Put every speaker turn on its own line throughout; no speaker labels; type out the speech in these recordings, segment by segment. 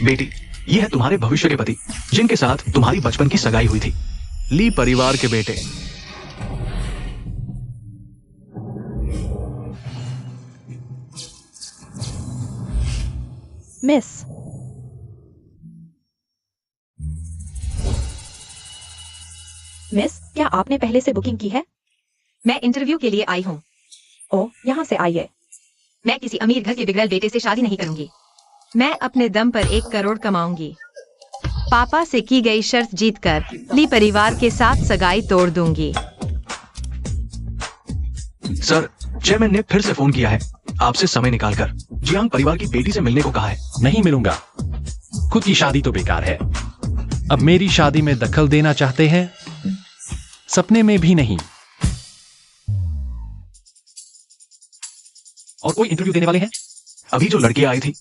बेटी, ये है तुम्हारे भविष्य के पति, जिनके साथ तुम्हारी बचपन की सगाई हुई थी। ली परिवार के बेटे।
मिस, क्या आपने पहले से बुकिंग की है?
मैं इंटरव्यू के लिए आई हूँ।
ओ, यहाँ से आइए।
मैं किसी अमीर घर के बिगड़ैल बेटे से शादी नहीं करूंगी। मैं अपने दम पर 1 करोड़ कमाऊंगी। पापा से की गई शर्त जीतकर ली परिवार के साथ सगाई तोड़ दूंगी।
सर, चेयरमैन ने फिर से फोन किया है, आपसे समय निकालकर जियांग परिवार की बेटी से मिलने को कहा है।
नहीं मिलूंगा। खुद की शादी तो बेकार है। अब मेरी शादी में दखल देना चाहते हैं? सपने में भी नहीं।
और कोई इंटरव्यू देने वाले हैं? अभी जो लड़की आई थी,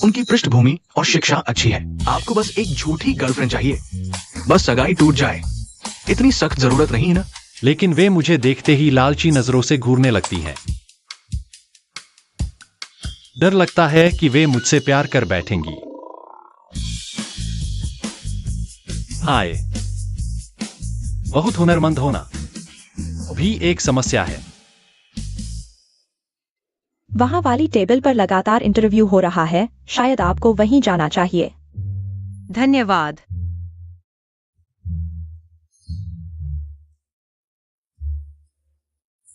उनकी पृष्ठभूमि और शिक्षा अच्छी है। आपको बस एक झूठी गर्लफ्रेंड चाहिए, बस सगाई टूट जाए। इतनी सख्त जरूरत नहीं है ना?
लेकिन वे मुझे देखते ही लालची नजरों से घूरने लगती हैं। डर लगता है कि वे मुझसे प्यार कर बैठेंगी। हाय, बहुत हुनरमंद होना भी एक समस्या है।
वहाँ वाली टेबल पर लगातार इंटरव्यू हो रहा है, शायद आपको वहीं जाना चाहिए।
धन्यवाद।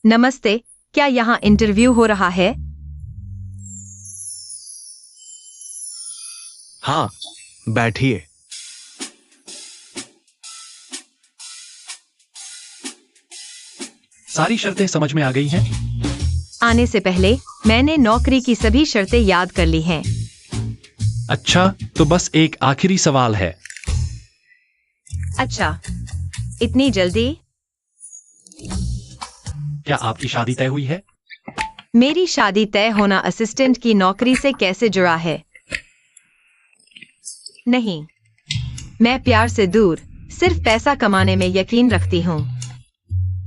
नमस्ते, क्या यहाँ इंटरव्यू हो रहा है?
हाँ, बैठिए।
सारी शर्तें समझ में आ गई हैं?
आने से पहले मैंने नौकरी की सभी शर्तें याद कर ली हैं।
अच्छा, तो बस एक आखिरी सवाल है।
अच्छा, इतनी जल्दी?
क्या आपकी शादी तय हुई है?
मेरी शादी तय होना असिस्टेंट की नौकरी से कैसे जुड़ा है? नहीं, मैं प्यार से दूर सिर्फ पैसा कमाने में यकीन रखती हूँ।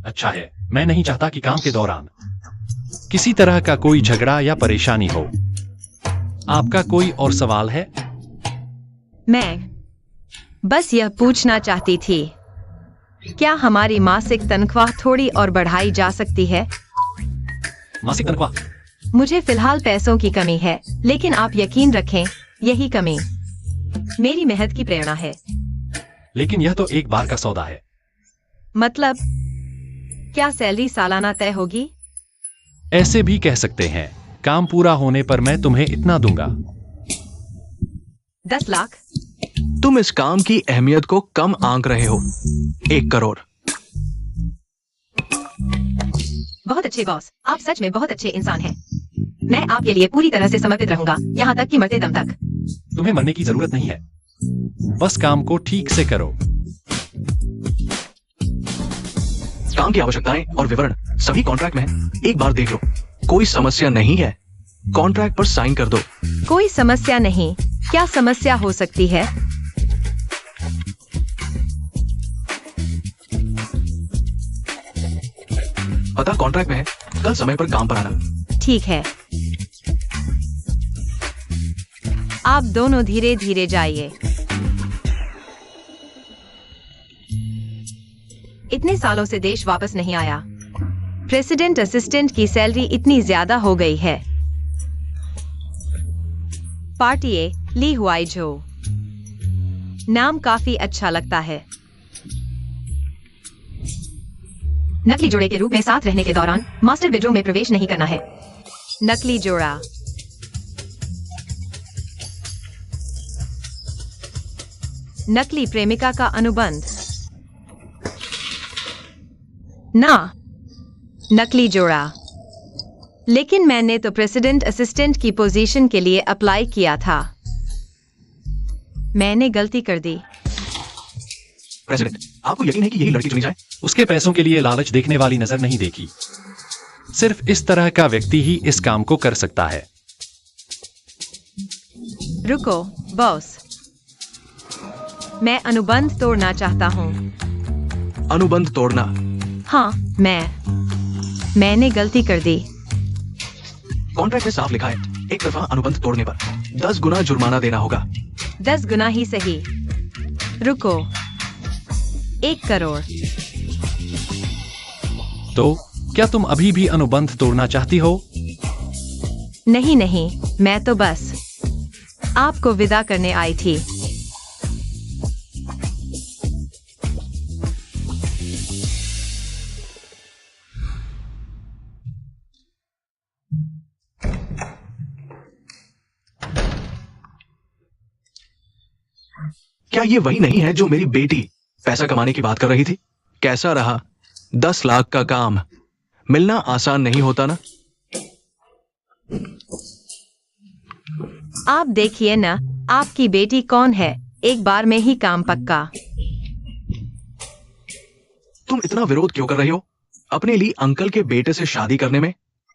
अच्छा है, मैं नहीं चाहता कि काम के दौरान किसी तरह का कोई झगड़ा या परेशानी हो। आपका कोई और सवाल है?
मैं बस यह पूछना चाहती थी, क्या हमारी मासिक तनख्वाह थोड़ी और बढ़ाई जा सकती है?
मासिक तनख्वाह?
मुझे फिलहाल पैसों की कमी है, लेकिन आप यकीन रखें, यही कमी मेरी मेहनत की प्रेरणा है।
लेकिन यह तो एक बार का सौदा है।
मतलब, क्या सैलरी सालाना तय होगी?
ऐसे भी कह सकते हैं, काम पूरा होने पर मैं तुम्हें इतना दूंगा।
10 लाख?
तुम इस काम की अहमियत को कम आंक रहे हो। 1 करोड़।
बहुत अच्छे बॉस, आप सच में बहुत अच्छे इंसान हैं। मैं आपके लिए पूरी तरह से समर्पित रहूंगा, यहाँ तक कि मरते दम तक।
तुम्हें मरने की जरूरत नहीं है, बस काम को ठीक से करो।
काम की आवश्यकताएं और विवरण सभी कॉन्ट्रैक्ट में है, एक बार देख लो। कोई समस्या नहीं है, कॉन्ट्रैक्ट पर साइन कर दो।
कोई समस्या नहीं? क्या समस्या हो सकती है?
पता कॉन्ट्रैक्ट में है, कल समय पर काम पर आना।
ठीक है, आप दोनों धीरे धीरे जाइए। इतने सालों से देश वापस नहीं आया। प्रेसिडेंट असिस्टेंट की सैलरी इतनी ज्यादा हो गई है। पार्टी ए ली हुआई झो, नाम काफी अच्छा लगता है। नकली जोड़े के रूप में साथ रहने के दौरान मास्टर बेडरूम में प्रवेश नहीं करना है। नकली जोड़ा। नकली प्रेमिका का अनुबंध। ना, नकली जोड़ा। लेकिन मैंने तो प्रेसिडेंट असिस्टेंट की पोजीशन के लिए अप्लाई किया था। मैंने गलती कर दी।
प्रेसिडेंट, आपको यकीन है कि यही लड़की चुनी जाए?
उसके पैसों के लिए लालच देखने वाली नजर नहीं देखी। सिर्फ इस तरह का व्यक्ति ही इस काम को कर सकता है।
रुको बॉस, मैं अनुबंध तोड़ना चाहता हूँ।
अनुबंध तोड़ना?
हाँ, मैंने गलती कर दी।
कॉन्ट्रैक्ट में साफ लिखा है, एक तरफा अनुबंध तोड़ने पर 10 गुना जुर्माना देना होगा।
10 गुना ही सही। रुको, 1 करोड़।
तो क्या तुम अभी भी अनुबंध तोड़ना चाहती हो?
नहीं नहीं, मैं तो बस आपको विदा करने आई थी।
क्या ये वही नहीं है जो मेरी बेटी पैसा कमाने की बात कर रही थी? कैसा रहा? 10 लाख का काम मिलना आसान नहीं होता ना।
आप देखिए ना, आपकी बेटी कौन है, एक बार में ही काम पक्का।
तुम इतना विरोध क्यों कर रही हो अपने लिए अंकल के बेटे से शादी करने में?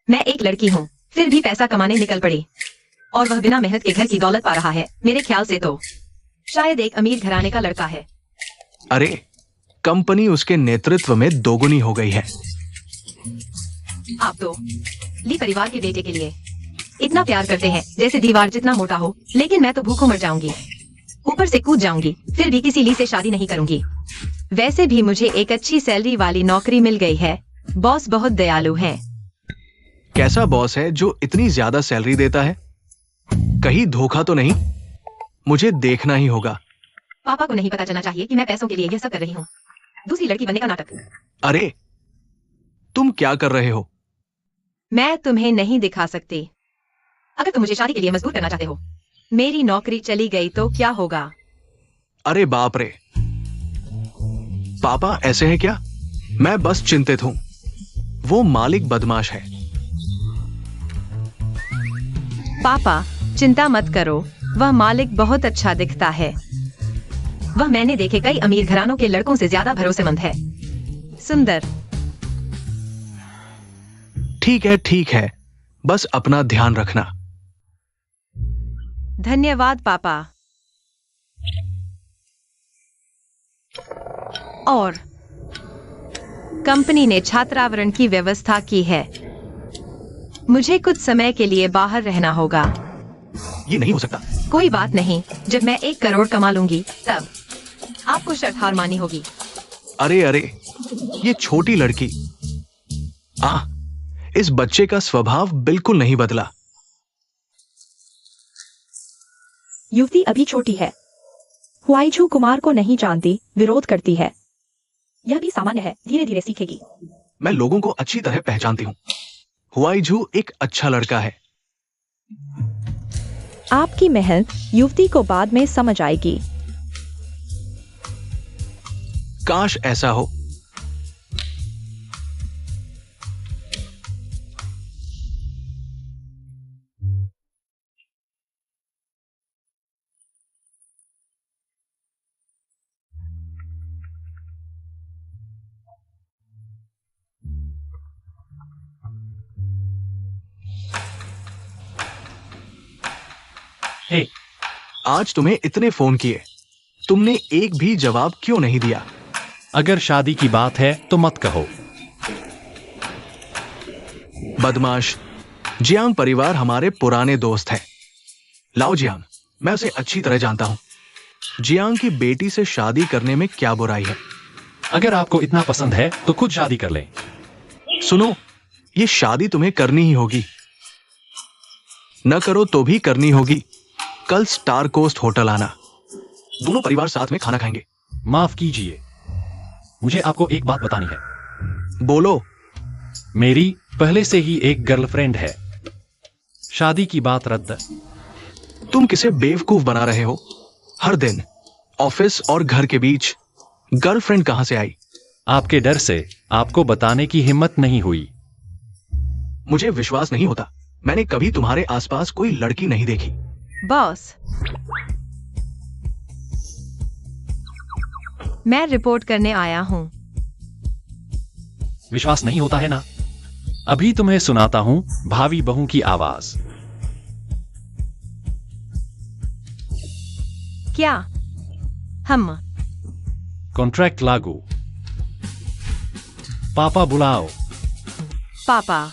मैं एक लड़की हूँ, फिर भी पैसा कमाने निकल पड़ी, और वह बिना मेहनत के घर की दौलत पा रहा है। मेरे ख्याल से तो शायद एक अमीर घराने का लड़का है।
अरे, कंपनी उसके नेतृत्व में दोगुनी हो गई है।
आप तो ली परिवार के बेटे के लिए इतना प्यार करते हैं जैसे दीवार जितना मोटा हो, लेकिन मैं तो भूखों मर जाऊंगी, ऊपर से कूद जाऊंगी, फिर भी किसी ली से शादी नहीं करूंगी। वैसे भी मुझे एक अच्छी सैलरी वाली नौकरी मिल गई है। बॉस बहुत दयालु हैं।
कैसा बॉस है जो इतनी ज्यादा सैलरी देता है? कहीं धोखा तो नहीं? मुझे देखना ही होगा।
पापा को नहीं पता चलना चाहिए कि मैं पैसों के लिए यह सब कर रही हूँ। दूसरी लड़की बनने का नाटक।
अरे, तुम क्या कर रहे हो?
मैं तुम्हें नहीं दिखा सकती। अगर तुम मुझे शादी के लिए मजबूर करना चाहते हो, मेरी नौकरी चली गई तो क्या होगा?
अरे बाप रे, पापा ऐसे हैं क्या? मैं बस चिंतित हूं। वो मालिक बदमाश है।
पापा चिंता मत करो, वह मालिक बहुत अच्छा दिखता है। वह मैंने देखे कई अमीर घरानों के लड़कों से ज्यादा भरोसेमंद है। सुंदर।
ठीक है, बस अपना ध्यान रखना।
धन्यवाद पापा। और कंपनी ने छात्रावरण की व्यवस्था की है। मुझे कुछ समय के लिए बाहर रहना होगा।
ये नहीं हो सकता।
कोई बात नहीं, जब मैं 1 करोड़ कमा लूंगी तब आपको शर्त हार माननी होगी।
अरे, ये छोटी लड़की। इस बच्चे का स्वभाव बिल्कुल नहीं बदला।
युवती अभी छोटी है, हुआईझू कुमार को नहीं जानती, विरोध करती है। यह भी सामान्य है, धीरे धीरे सीखेगी।
मैं लोगों को अच्छी तरह पहचानती हूँ। हुआईझू एक अच्छा लड़का है।
आपकी मेहनत युवती को बाद में समझ आएगी।
काश ऐसा हो।
हे,
आज तुम्हें इतने फोन किए, तुमने एक भी जवाब क्यों नहीं दिया?
अगर शादी की बात है तो मत कहो।
बदमाश। जियांग परिवार हमारे पुराने दोस्त है। लाओ जियांग, मैं उसे अच्छी तरह जानता हूं। जियांग की बेटी से शादी करने में क्या बुराई है?
अगर आपको इतना पसंद है तो खुद शादी कर लें।
सुनो, ये शादी तुम्हें करनी ही होगी। न करो तो भी करनी होगी। कल स्टार कोस्ट होटल आना, दोनों परिवार साथ में खाना खाएंगे।
माफ कीजिए, मुझे आपको एक बात बतानी है।
बोलो।
मेरी पहले से ही एक गर्लफ्रेंड है। शादी की बात रद्द।
तुम किसे बेवकूफ बना रहे हो? हर दिन ऑफिस और घर के बीच गर्लफ्रेंड कहां से आई?
आपके डर से आपको बताने की हिम्मत नहीं हुई।
मुझे विश्वास नहीं होता। मैंने कभी तुम्हारे आसपास कोई लड़की नहीं देखी।
बॉस, मैं रिपोर्ट करने आया हूं।
विश्वास नहीं होता है ना? अभी तुम्हें सुनाता हूं भावी बहू की आवाज।
क्या? हम
कॉन्ट्रैक्ट लागू। पापा बुलाओ।
पापा।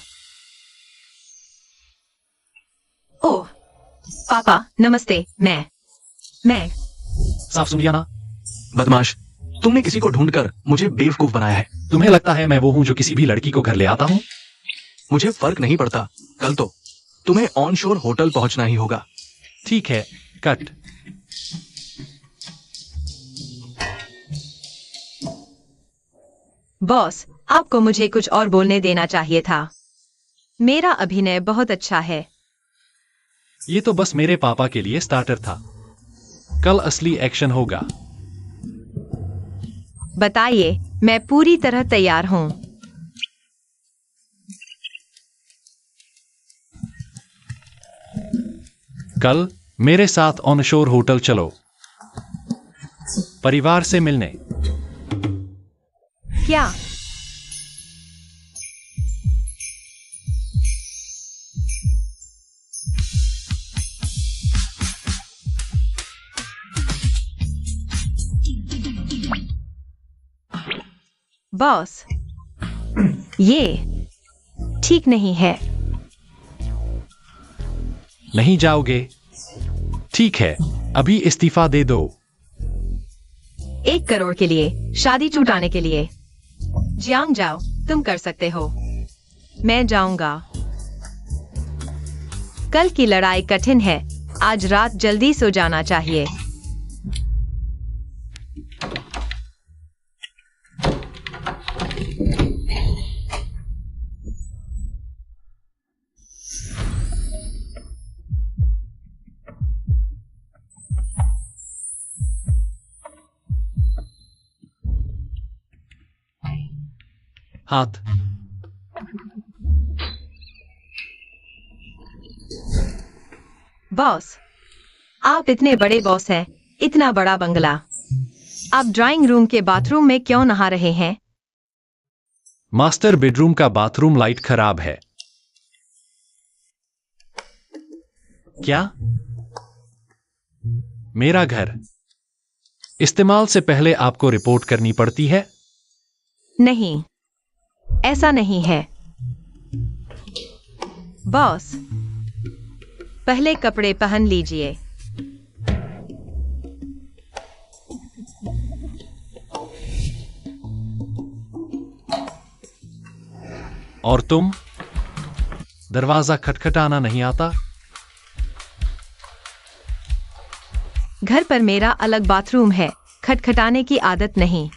ओह, पापा नमस्ते। मैं
साफ सुन लिया ना?
बदमाश, तुमने किसी को ढूंढकर मुझे बेवकूफ बनाया है।
तुम्हें लगता है मैं वो हूँ जो किसी भी लड़की को घर ले आता हूँ?
मुझे फर्क नहीं पड़ता, कल तो तुम्हें ऑन शोर होटल पहुंचना ही होगा।
ठीक है, कट।
बॉस, आपको मुझे कुछ और बोलने देना चाहिए था। मेरा अभिनय बहुत अच्छा है।
ये तो बस मेरे पापा के लिए स्टार्टर था। कल असली एक्शन होगा।
बताइए, मैं पूरी तरह तैयार हूँ।
कल मेरे साथ ऑन शोर होटल चलो, परिवार से मिलने।
क्या? बॉस, ये ठीक नहीं है।
नहीं जाओगे? ठीक है, अभी इस्तीफा दे दो।
1 करोड़ के लिए, शादी छुटाने के लिए। जियांग जाओ, तुम कर सकते हो। मैं जाऊंगा। कल की लड़ाई कठिन है। आज रात जल्दी सो जाना चाहिए।
हाथ।
बॉस, आप इतने बड़े बॉस हैं, इतना बड़ा बंगला। आप ड्राइंग रूम के बाथरूम में क्यों नहा रहे हैं?
मास्टर बेडरूम का बाथरूम लाइट खराब है। क्या? मेरा घर इस्तेमाल से पहले आपको रिपोर्ट करनी पड़ती है?
नहीं, ऐसा नहीं है। बॉस, पहले कपड़े पहन लीजिए।
और तुम? दरवाजा खटखटाना नहीं आता?
घर पर मेरा अलग बाथरूम है, खटखटाने की आदत नहीं।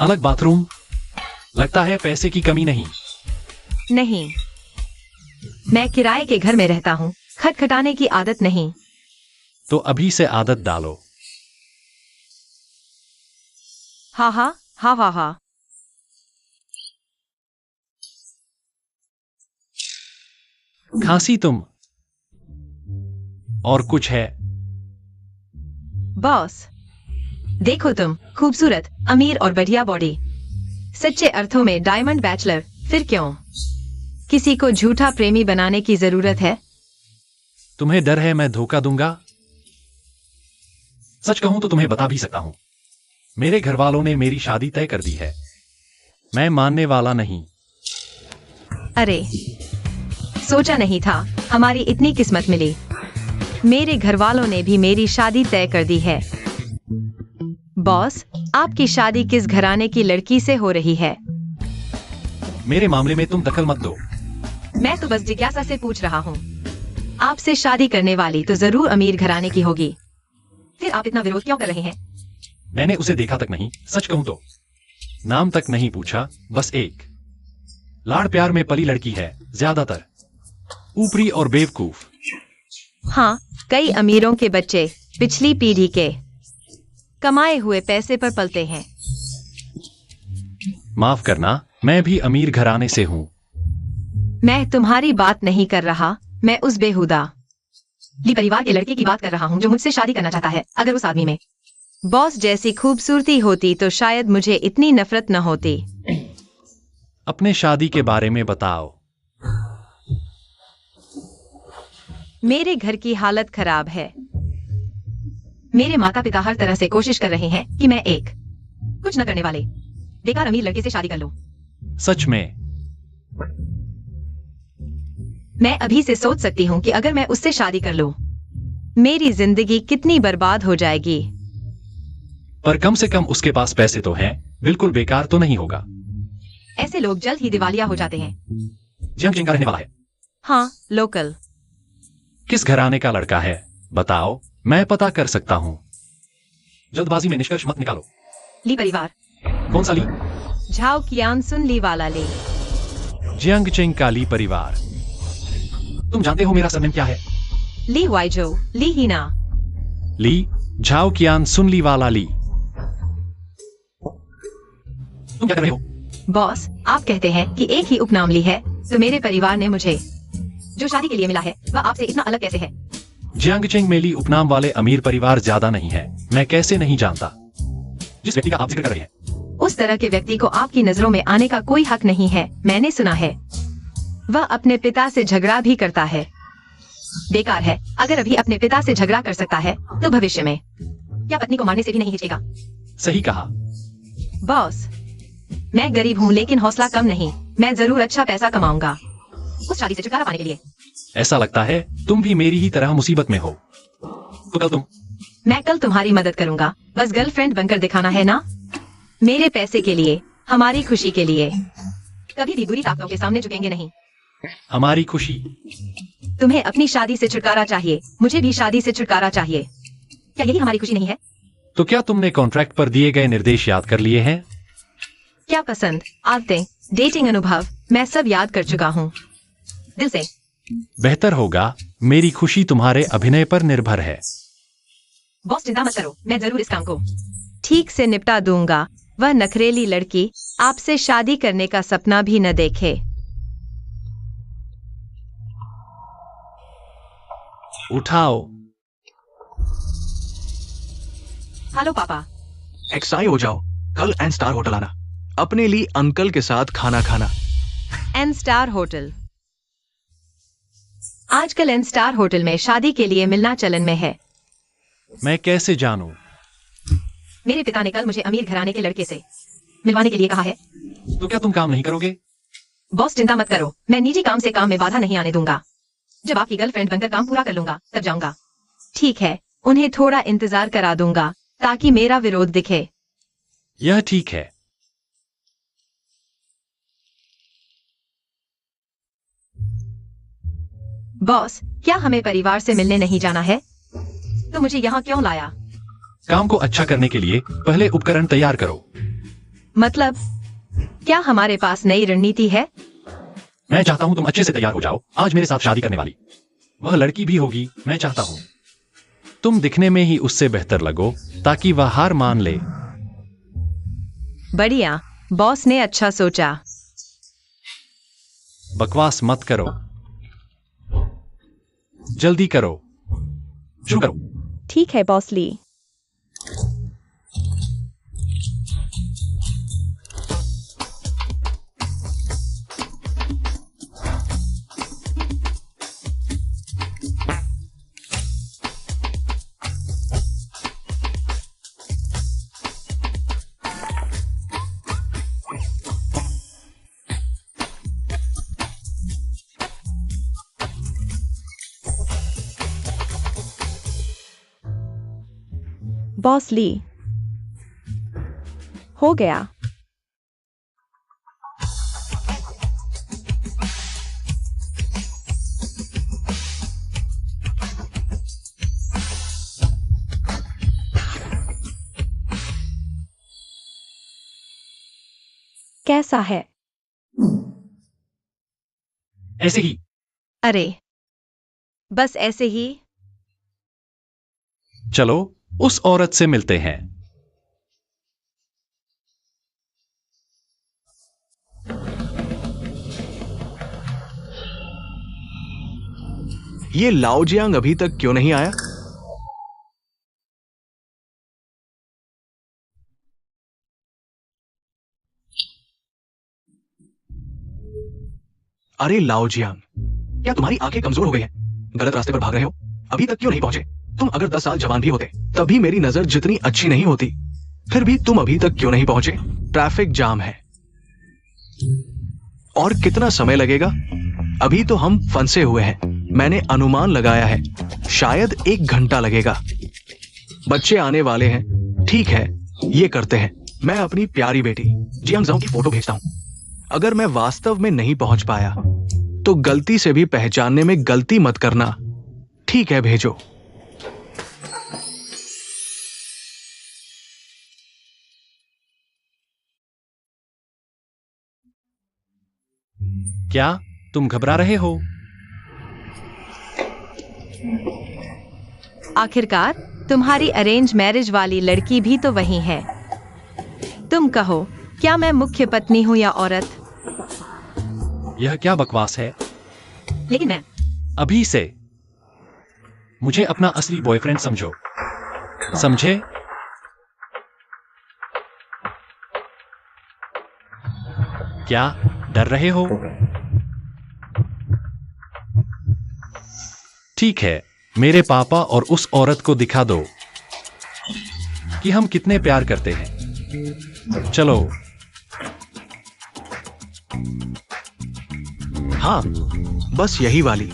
अलग बाथरूम? लगता है पैसे की कमी नहीं।
नहीं, मैं किराए के घर में रहता हूँ, खटखटाने की आदत नहीं।
तो अभी से आदत डालो।
हा हा हा हा हा।
खांसी तुम? और कुछ है?
बॉस, देखो तुम, खूबसूरत, अमीर और बढ़िया बॉडी। सच्चे अर्थों में डायमंड बैचलर। फिर क्यों? किसी को झूठा प्रेमी बनाने की जरूरत है?
तुम्हें डर है मैं धोखा दूंगा? सच कहूं तो तुम्हें बता भी सकता हूं। मेरे घर वालों ने मेरी शादी तय कर दी है। मैं मानने वाला नहीं।
अरे, सोचा नहीं था हमारी इतनी किस्मत मिली। मेरे घर वालों ने भी मेरी शादी तय कर दी है। बॉस, आपकी शादी किस घराने की लड़की से हो रही है?
मेरे मामले में तुम दखल मत दो।
मैं तो बस जिज्ञासा से पूछ रहा हूँ। आपसे शादी करने वाली तो जरूर अमीर घराने की होगी। फिर आप इतना विरोध क्यों कर रहे हैं?
मैंने उसे देखा तक नहीं। सच कहूं तो नाम तक नहीं पूछा। बस एक लाड़ प्यार में पली लड़की है, ज्यादातर ऊपरी और बेवकूफ।
हाँ, कई अमीरों के बच्चे पिछली पीढ़ी के कमाए हुए पैसे पर पलते हैं।
माफ करना, मैं भी अमीर घराने से हूं।
मैं तुम्हारी बात नहीं कर रहा, मैं उस बेहुदा ली परिवार के लड़के की बात कर रहा हूँ जो मुझसे शादी करना चाहता है। अगर उस आदमी में बॉस जैसी खूबसूरती होती तो शायद मुझे इतनी नफरत न होती।
अपने शादी के बारे में बताओ।
मेरे घर की हालत खराब है। मेरे माता पिता हर तरह से कोशिश कर रहे हैं कि मैं एक कुछ न करने वाले बेकार अमीर लड़के से शादी कर लूं।
सच में?
मैं अभी से सोच सकती हूँ कि अगर मैं उससे शादी कर लूं, मेरी जिंदगी कितनी बर्बाद हो जाएगी।
पर कम से कम उसके पास पैसे तो हैं, बिल्कुल बेकार तो नहीं होगा।
ऐसे लोग जल्द ही दिवालिया हो जाते हैं।
जियांगजिंग का रहने वाला है।
हाँ, लोकल।
किस घराने का लड़का है बताओ, मैं पता कर सकता हूँ। जल्दबाजी में निष्कर्ष मत निकालो।
ली परिवार।
कौन सा ली?
झाओ कियान सुन ली वाला ली।
जियांगजिंग का ली परिवार। तुम जानते हो मेरा सरनेम क्या है?
ली हुआइजो, ली हीना।
ली झाओ कियान सुन ली वाला ली। तुम क्या कर रहे हो?
बॉस, आप कहते हैं कि एक ही उपनाम ली है, तो मेरे परिवार ने मुझे जो शादी के लिए मिला है वह आपसे इतना अलग कैसे है?
जियांगजिंग में ली उपनाम वाले अमीर परिवार ज्यादा नहीं है। मैं कैसे नहीं जानता। जिस व्यक्ति का आप जिक्र कर रहे हैं,
उस तरह के व्यक्ति को आपकी नजरों में आने का कोई हक नहीं है। मैंने सुना है वह अपने पिता से झगड़ा भी करता है। बेकार है। अगर अभी अपने पिता से झगड़ा कर सकता है तो भविष्य में क्या पत्नी को मारने से भी नहीं हिचकेगा?
सही कहा।
बॉस, मैं गरीब हूँ लेकिन हौसला कम नहीं। मैं जरूर अच्छा पैसा कमाऊंगा उस शादी से छुटकारा पाने के लिए।
ऐसा लगता है तुम भी मेरी ही तरह मुसीबत में हो। तो कल
मैं कल तुम्हारी मदद करूंगा। बस गर्लफ्रेंड बनकर दिखाना है ना? मेरे पैसे के लिए, हमारी खुशी के लिए। कभी भी बुरी ताकतों के सामने झुकेंगे नहीं।
हमारी खुशी।
तुम्हें अपनी शादी से छुटकारा चाहिए, मुझे भी शादी से छुटकारा चाहिए। क्या यही हमारी खुशी नहीं है?
तो क्या तुमने कॉन्ट्रैक्ट पर दिए गए निर्देश याद कर लिए हैं?
क्या पसंद, आदतें, डेटिंग अनुभव, मैं सब याद कर चुका हूँ दिल से।
बेहतर होगा। मेरी खुशी तुम्हारे अभिनय पर निर्भर है।
बॉस, चिंता मत करो, मैं जरूर इस काम को ठीक से निपटा दूंगा। वह नखरेली लड़की आपसे शादी करने का सपना भी न देखे।
उठाओ।
हेलो पापा।
एक्साई हो जाओ। कल एन स्टार होटल आना, अपने लिए अंकल के साथ खाना खाना।
N star hotel. आजकल एन स्टार होटल में शादी के लिए मिलना चलन में है।
मैं कैसे जानूं?
मेरे पिता ने कल मुझे अमीर घराने के लड़के से मिलवाने के लिए कहा है।
तो क्या तुम काम नहीं करोगे?
बॉस, चिंता मत करो, मैं निजी काम से काम में बाधा नहीं आने दूंगा। जब आपकी गर्लफ्रेंड बनकर काम पूरा कर लूंगा तब जाऊंगा। ठीक है, उन्हें थोड़ा इंतजार करा दूंगा ताकि मेरा विरोध दिखे।
यह ठीक है।
बॉस, क्या हमें परिवार से मिलने नहीं जाना है? तो मुझे यहाँ क्यों लाया?
काम को अच्छा करने के लिए पहले उपकरण तैयार करो।
मतलब क्या हमारे पास नई रणनीति है?
मैं चाहता हूं तुम अच्छे से तैयार हो जाओ। आज मेरे साथ शादी करने वाली वह लड़की भी होगी। मैं चाहता हूं तुम दिखने में ही उससे बेहतर लगो ताकि वह हार मान ले।
बढ़िया, बॉस ने अच्छा सोचा।
बकवास मत करो, जल्दी करो। शुरू करो।
ठीक है बॉस ली। बॉस ली, हो गया। कैसा है?
ऐसे ही।
अरे, बस ऐसे ही।
चलो उस औरत से मिलते हैं।
ये लाओ जियांग अभी तक क्यों नहीं आया? अरे लाओ जियांग, क्या तुम्हारी आंखें कमजोर हो गई हैं? गलत रास्ते पर भाग रहे हो? अभी तक क्यों नहीं पहुंचे? तुम अगर 10 साल जवान भी होते तभी मेरी नजर जितनी अच्छी नहीं होती। फिर भी तुम अभी तक क्यों नहीं पहुंचे? ट्रैफिक जाम है। और कितना समय लगेगा? अभी तो हम फंसे हुए हैं। मैंने अनुमान लगाया है, शायद 1 घंटा लगेगा। बच्चे आने वाले हैं। ठीक है, ये करते हैं। मैं अपनी प्यारी बेटी जियांगजाओ की फोटो भेजता हूं। अगर मैं वास्तव में नहीं पहुंच पाया तो गलती से भी पहचानने में गलती मत करना। ठीक है, भेजो।
क्या तुम घबरा रहे हो?
आखिरकार तुम्हारी अरेंज मैरिज वाली लड़की भी तो वही है। तुम कहो, क्या मैं मुख्य पत्नी हूँ या औरत?
यह क्या बकवास है?
लेकिन मैं
अभी से मुझे अपना असली बॉयफ्रेंड समझो, समझे? क्या डर रहे हो? ठीक है, मेरे पापा और उस औरत को दिखा दो कि हम कितने प्यार करते हैं। चलो।
हाँ, बस यही वाली।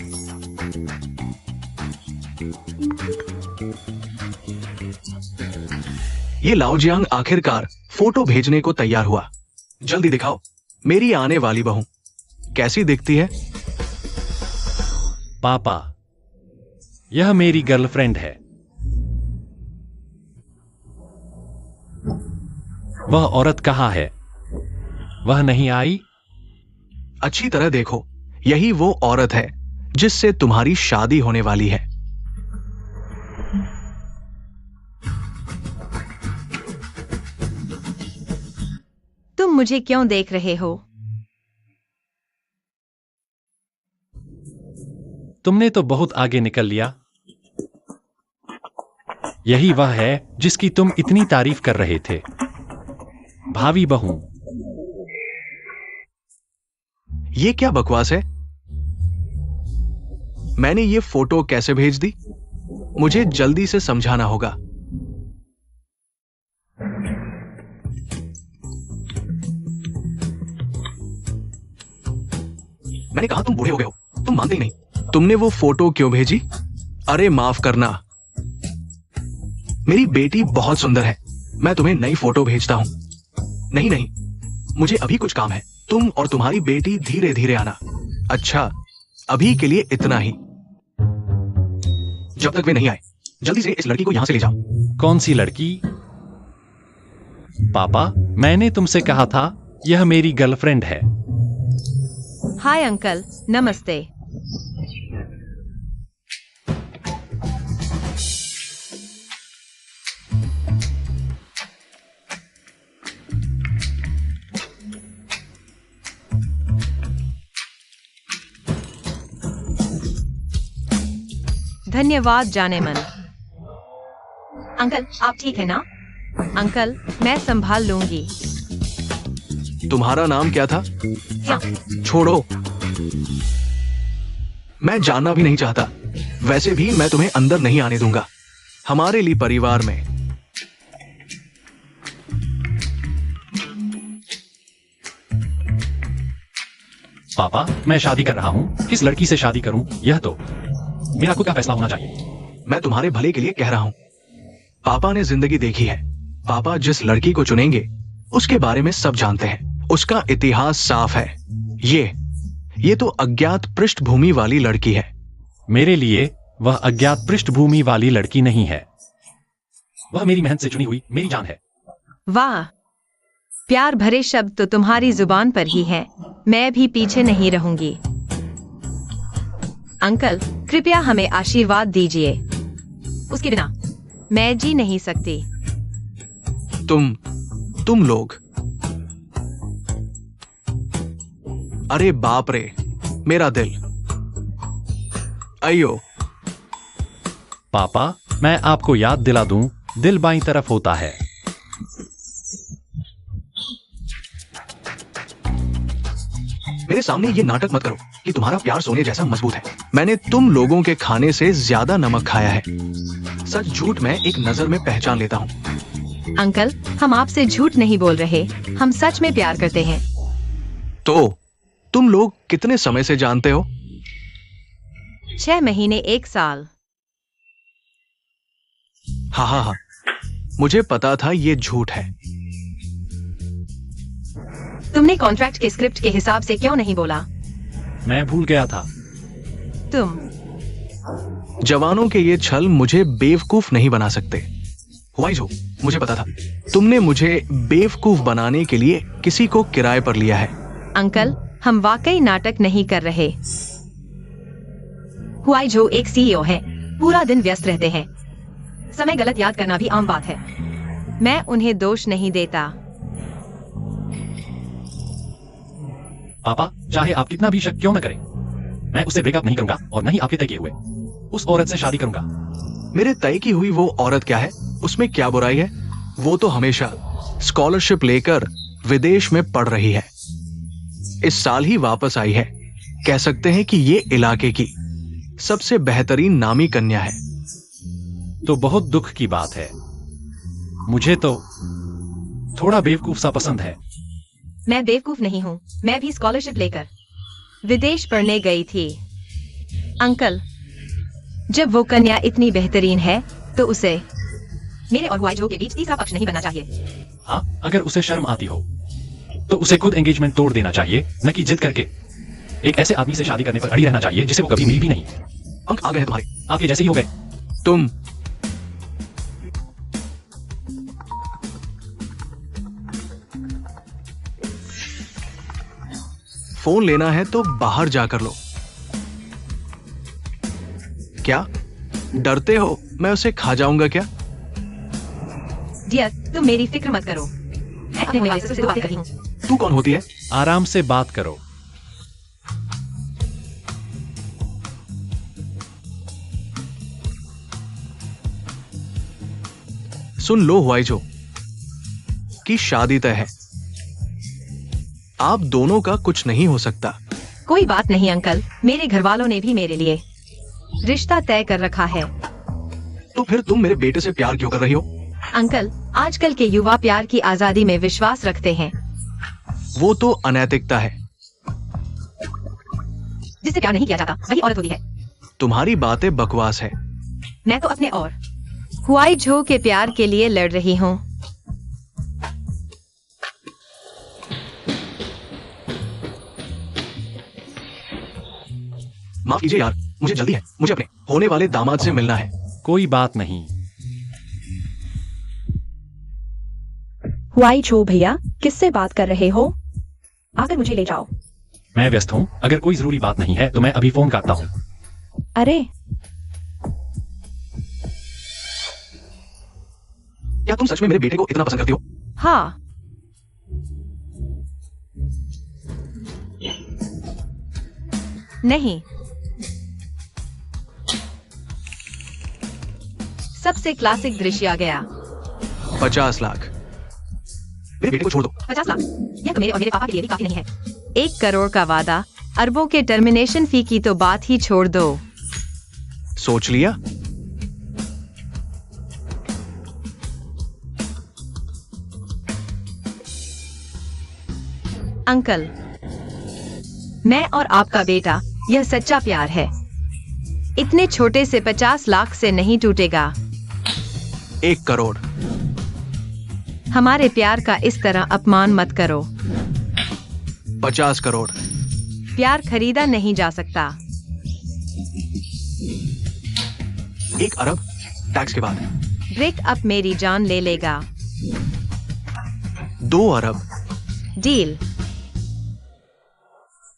ये लाओजियांग आखिरकार फोटो भेजने को तैयार हुआ। जल्दी दिखाओ, मेरी आने वाली बहू कैसी दिखती है?
पापा, यह मेरी गर्लफ्रेंड है। वह औरत कहाँ है? वह नहीं आई?
अच्छी तरह देखो, यही वो औरत है जिससे तुम्हारी शादी होने वाली है।
तुम मुझे क्यों देख रहे हो?
तुमने तो बहुत आगे निकल लिया। यही वह है जिसकी तुम इतनी तारीफ कर रहे थे, भावी बहू।
ये क्या बकवास है? मैंने ये फोटो कैसे भेज दी? मुझे जल्दी से समझाना होगा। मैंने कहा तुम बूढ़े हो गए हो, तुम मानते ही नहीं। तुमने वो फोटो क्यों भेजी? अरे माफ करना, मेरी बेटी बहुत सुंदर है। मैं तुम्हें नई फोटो भेजता हूं। नहीं नहीं, मुझे अभी कुछ काम है। तुम और तुम्हारी बेटी धीरे धीरे आना। अच्छा, अभी के लिए इतना ही। जब तक वे नहीं आए, जल्दी से इस लड़की को यहां से ले जाओ।
कौन सी लड़की? पापा, मैंने तुमसे कहा था यह मेरी गर्लफ्रेंड है।
हाय अंकल, नमस्ते। धन्यवाद जाने मन। अंकल, आप ठीक है ना? अंकल, मैं संभाल लूंगी।
तुम्हारा नाम क्या था?
हाँ।
छोड़ो, मैं जानना भी नहीं चाहता। वैसे भी मैं तुम्हें अंदर नहीं आने दूंगा। हमारे लिए परिवार में
पापा, मैं शादी कर रहा हूँ। किस लड़की से शादी करूँ, यह तो मेरा खुद का फैसला होना चाहिए।
मैं तुम्हारे भले के लिए कह रहा हूं। पापा ने जिंदगी देखी है। पापा जिस लड़की को चुनेंगे उसके बारे में सब जानते हैं। उसका इतिहास साफ है। ये तो अज्ञात पृष्ठभूमि वाली लड़की है।
मेरे लिए वह अज्ञात पृष्ठभूमि वाली लड़की नहीं है। वह मेरी मेहनत से चुनी हुई मेरी जान है।
वाह, प्यार भरे शब्द तो तुम्हारी जुबान पर ही है। मैं भी पीछे नहीं रहूंगी। अंकल, कृपया हमें आशीर्वाद दीजिए। उसके बिना मैं जी नहीं सकती।
तुम लोग, अरे बाप रे, मेरा दिल। अयो।
पापा, मैं आपको याद दिला दूं, दिल बाईं तरफ होता है।
मेरे सामने ये नाटक मत करो कि तुम्हारा प्यार सोने जैसा मजबूत है। मैंने तुम लोगों के खाने से ज्यादा नमक खाया है। सच झूठ मैं एक नजर में पहचान लेता हूँ।
अंकल, हम आपसे झूठ नहीं बोल रहे। हम सच में प्यार करते हैं।
तो तुम लोग कितने समय से जानते हो?
6 महीने 1 साल।
हाँ हाँ हाँ, मुझे पता था ये झूठ है।
तुमने कॉन्ट्रैक्ट के स्क्रिप्ट के हिसाब से क्यों नहीं बोला?
मैं भूल गया था।
तुम
जवानों के ये छल मुझे बेवकूफ नहीं बना सकते। हुआइझो, मुझे पता था तुमने मुझे बेवकूफ बनाने के लिए किसी को किराए पर लिया है।
अंकल, हम वाकई नाटक नहीं कर रहे। हुआइझो एक सीईओ है, पूरा दिन व्यस्त रहते हैं। समय गलत याद करना भी आम बात है। मैं उन्हें दोष नहीं देता।
पापा, चाहे आप कितना भी शक क्यों न करें, मैं उससे ब्रेकअप नहीं करूंगा और न ही आपके तय किए हुए उस औरत से शादी करूंगा।
मेरे तय की हुई वो औरत क्या है? उसमें क्या बुराई है? वो तो हमेशा स्कॉलरशिप लेकर विदेश में पढ़ रही है। इस साल ही वापस आई है। कह सकते हैं कि ये इलाके की सबसे बेहतरीन नामी कन्या है।
तो बहुत दुख की बात है। मुझे तो थोड़ा बेवकूफ सा पसंद है।
मैं बेवकूफ नहीं हूँ। मैं भी स्कॉलरशिप लेकर विदेश पढ़ने गई थी। अंकल, जब वो कन्या इतनी बेहतरीन है तो उसे मेरे और हुआइझो के बीच तीसरा पक्ष नहीं बनना चाहिए।
हाँ, अगर उसे शर्म आती हो तो उसे खुद एंगेजमेंट तोड़ देना चाहिए, न कि जिद करके एक ऐसे आदमी से शादी करने पर अड़ी रहना चाहिए जिसे वो कभी मिली भी नहीं।
अंक आ गए हैं तुम्हारे।
आपके जैसे ही हो गए।
तुम फोन लेना है तो बाहर जाकर लो। क्या डरते हो मैं उसे खा जाऊंगा क्या?
डियर, तुम मेरी फिक्र मत करो। मैं अपने मोबाइल से बात कर रही हूँ।
तू कौन होती है?
आराम से बात करो।
सुन लो हुआइझो की शादी तय है। आप दोनों का कुछ नहीं हो सकता।
कोई बात नहीं अंकल, मेरे घर वालों ने भी मेरे लिए रिश्ता तय कर रखा है।
तो फिर तुम मेरे बेटे से प्यार क्यों कर रही हो?
अंकल, आजकल के युवा प्यार की आजादी में विश्वास रखते हैं।
वो तो अनैतिकता है।
जिससे प्यार नहीं किया जाता वही औरत होती है।
तुम्हारी बातें बकवास है।
मैं तो अपने और हुआइझो के प्यार के लिए लड़ रही हूँ।
माफ कीजिए यार, मुझे जल्दी है। मुझे अपने होने वाले दामाद से मिलना है।
कोई बात नहीं।
हुआइझो भैया, किससे बात कर रहे हो? आकर मुझे ले जाओ।
मैं व्यस्त हूँ। अगर कोई जरूरी बात नहीं है तो मैं अभी फोन काटता हूँ।
अरे,
क्या तुम सच में मेरे बेटे को इतना पसंद करती हो?
हाँ। नहीं। सबसे क्लासिक दृश्य आ गया।
50 लाख। मेरे बेटे को छोड़ दो।
50 लाख? यह तो मेरे और मेरे पापा के लिए भी काफी नहीं है। 1 करोड़ का वादा, अरबों के टर्मिनेशन फी की तो बात ही छोड़ दो।
सोच लिया?
अंकल, मैं और आपका बेटा, यह सच्चा प्यार है। इतने छोटे से 50 लाख से नहीं टूटेगा।
1 करोड़।
हमारे प्यार का इस तरह अपमान मत करो।
50 करोड़।
प्यार खरीदा नहीं जा सकता।
1 अरब टैक्स के बाद।
ब्रेकअप मेरी जान ले लेगा।
2 अरब।
डील।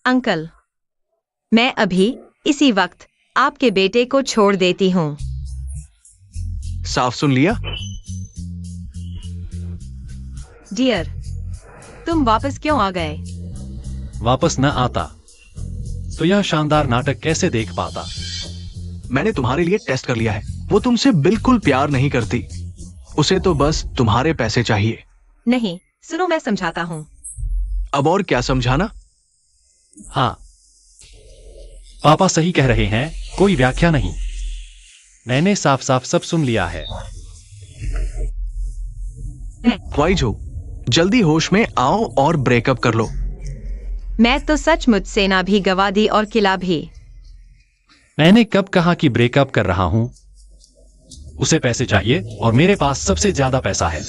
अंकल, मैं अभी इसी वक्त आपके बेटे को छोड़ देती हूँ।
साफ सुन लिया?
डियर, तुम वापस क्यों आ गए?
वापस न आता तो यह शानदार नाटक कैसे देख पाता।
मैंने तुम्हारे लिए टेस्ट कर लिया है। वो तुमसे बिल्कुल प्यार नहीं करती। उसे तो बस तुम्हारे पैसे चाहिए।
नहीं, सुनो, मैं समझाता हूँ।
अब और क्या समझाना?
हाँ, पापा सही कह रहे हैं, कोई व्याख्या नहीं। मैंने साफ साफ सब सुन लिया है।
हुआइझो, जल्दी होश में आओ और ब्रेकअप कर लो।
मैं तो सचमुच सेना भी गवा दी और किला भी।
मैंने कब कहा कि ब्रेकअप कर रहा हूं? उसे पैसे चाहिए और मेरे पास सबसे ज्यादा पैसा है।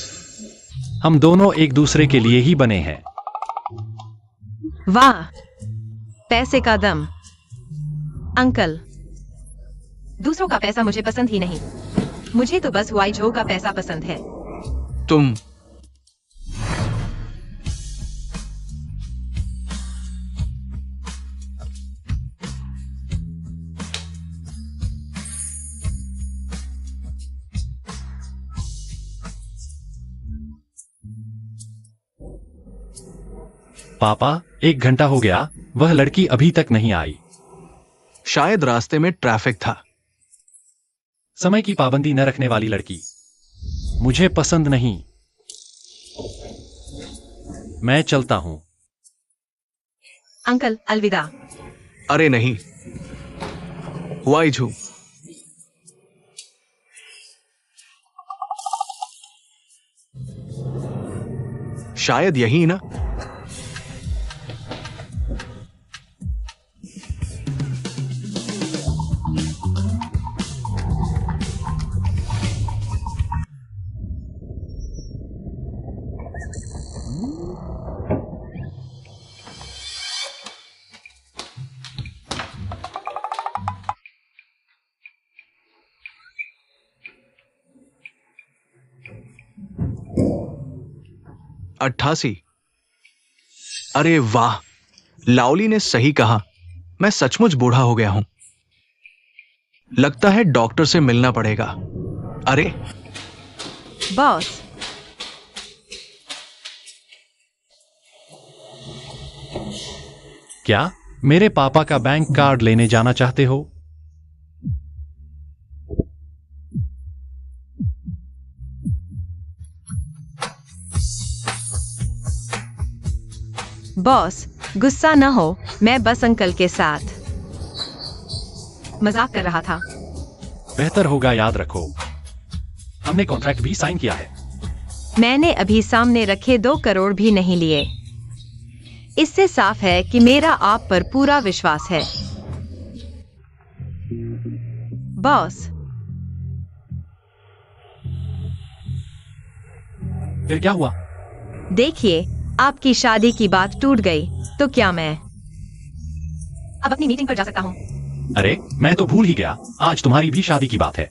हम दोनों एक दूसरे के लिए ही बने हैं।
वाह, पैसे का दम। अंकल, दूसरों का पैसा मुझे पसंद ही नहीं। मुझे तो बस हुआई झो का पैसा पसंद है।
तुम
पापा, 1 घंटा हो गया, वह लड़की अभी तक नहीं आई।
शायद रास्ते में ट्रैफिक था।
समय की पाबंदी न रखने वाली लड़की मुझे पसंद नहीं। मैं चलता हूं।
अंकल, अलविदा।
अरे नहीं, हुआई झू। शायद यही ना। अट्ठासी। अरे वाह, लाओली ने सही कहा। मैं सचमुच बूढ़ा हो गया हूं। लगता है डॉक्टर से मिलना पड़ेगा। अरे
बॉस,
क्या मेरे पापा का बैंक कार्ड लेने जाना चाहते हो?
बॉस, गुस्सा न हो, मैं बस अंकल के साथ मजाक कर रहा था।
बेहतर होगा याद रखो, हमने कॉन्ट्रैक्ट भी साइन किया है।
मैंने अभी सामने रखे 2 करोड़ भी नहीं लिए। इससे साफ है कि मेरा आप पर पूरा विश्वास है। बॉस,
फिर क्या हुआ?
देखिए, आपकी शादी की बात टूट गई, तो क्या मैं अब अपनी मीटिंग पर जा सकता हूँ?
अरे, मैं तो भूल ही गया, आज तुम्हारी भी शादी की बात है।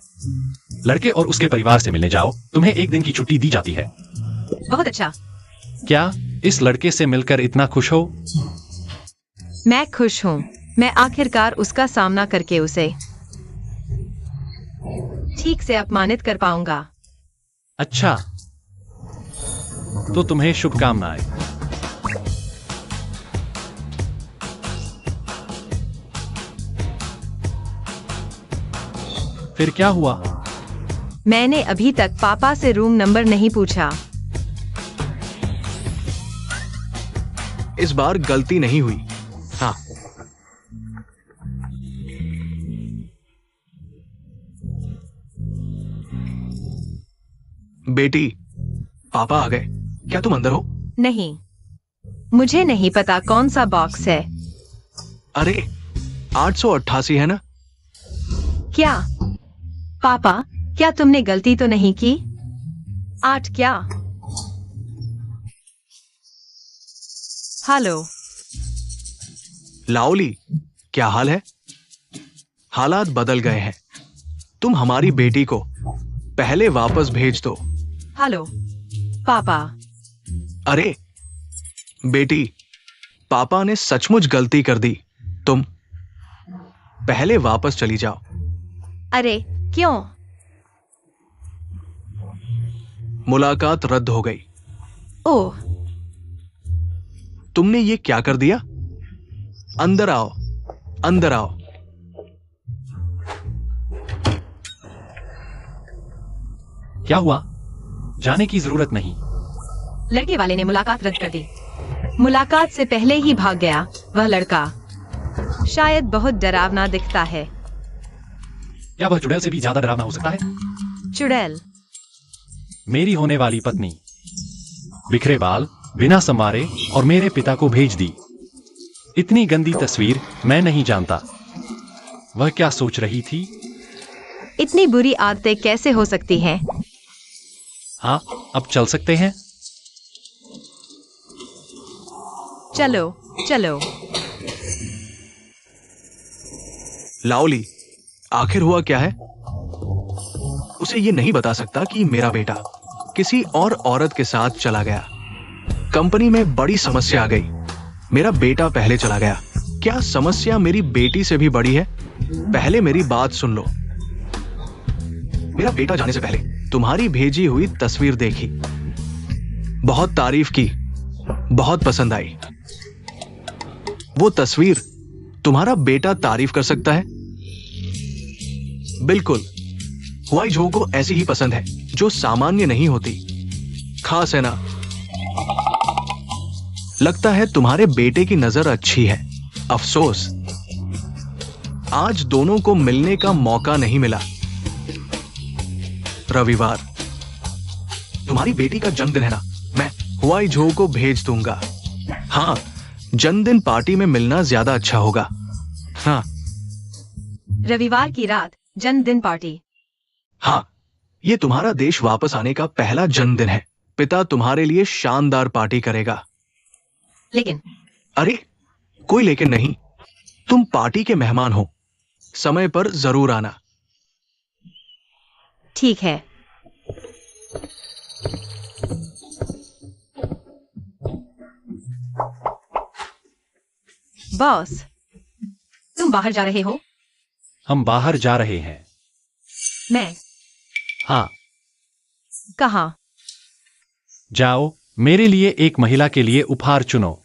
लड़के और उसके परिवार से मिलने जाओ, तुम्हें 1 दिन की छुट्टी दी जाती है।
बहुत अच्छा।
क्या इस लड़के से मिलकर इतना खुश हो?
मैं खुश हूँ। मैं आखिरकार उसका सामना करके उसे ठीक से अपमानित कर पाऊंगा।
अच्छा, तो तुम्हें शुभकामनाएं। फिर क्या हुआ?
मैंने अभी तक पापा से रूम नंबर नहीं पूछा।
इस बार गलती नहीं हुई। हाँ, बेटी, पापा आ गए। क्या तुम अंदर हो?
नहीं, मुझे नहीं पता कौन सा बॉक्स है।
अरे 888 है ना?
क्या पापा, क्या तुमने गलती तो नहीं की? 8 क्या? हेलो
लाओली, क्या हाल है? हालात बदल गए हैं। तुम हमारी बेटी को पहले वापस भेज दो।
हेलो पापा।
अरे बेटी, पापा ने सचमुच गलती कर दी। तुम पहले वापस चली जाओ।
अरे क्यों?
मुलाकात रद्द हो गई।
ओह,
तुमने ये क्या कर दिया? अंदर आओ, अंदर आओ।
क्या हुआ? जाने की जरूरत नहीं।
लड़के वाले ने मुलाकात रद्द कर दी। मुलाकात से पहले ही भाग गया। वह लड़का शायद बहुत डरावना दिखता है।
क्या वह चुड़ैल से भी ज्यादा डरावना हो सकता है?
चुड़ैल?
मेरी होने वाली पत्नी बिखरे बाल, बिना संवारे और मेरे पिता को भेज दी। इतनी गंदी तस्वीर मैं नहीं जानता। वह क्या सोच रही थी?
इतनी बुरी आदतें कैसे हो सकती हैं?
हाँ, अब चल सकते हैं।
चलो चलो।
लाओली, आखिर हुआ क्या है? उसे ये नहीं बता सकता कि मेरा बेटा किसी और औरत के साथ चला गया। कंपनी में बड़ी समस्या आ गई। मेरा बेटा पहले चला गया। क्या समस्या मेरी बेटी से भी बड़ी है? पहले मेरी बात सुन लो। मेरा बेटा जाने से पहले तुम्हारी भेजी हुई तस्वीर देखी, बहुत तारीफ की, बहुत पसंद आई। वो तस्वीर तुम्हारा बेटा तारीफ कर सकता है? बिल्कुल। हुआई झो को ऐसी ही पसंद है जो सामान्य नहीं होती, खास है ना? लगता है तुम्हारे बेटे की नजर अच्छी है। अफसोस, आज दोनों को मिलने का मौका नहीं मिला। रविवार तुम्हारी बेटी का जन्मदिन है ना? मैं हुआई झो को भेज दूंगा। हाँ, जन्मदिन पार्टी में मिलना ज्यादा अच्छा होगा। हाँ
रविवार की रात जन्मदिन पार्टी।
हाँ, ये तुम्हारा देश वापस आने का पहला जन्मदिन है। पिता तुम्हारे लिए शानदार पार्टी करेगा।
लेकिन
अरे, कोई लेकिन नहीं। तुम पार्टी के मेहमान हो। समय पर जरूर आना।
ठीक है। बॉस, तुम बाहर जा रहे हो?
हम बाहर जा रहे हैं।
मैं?
हाँ,
कहाँ?
जाओ, मेरे लिए एक महिला के लिए उपहार चुनो।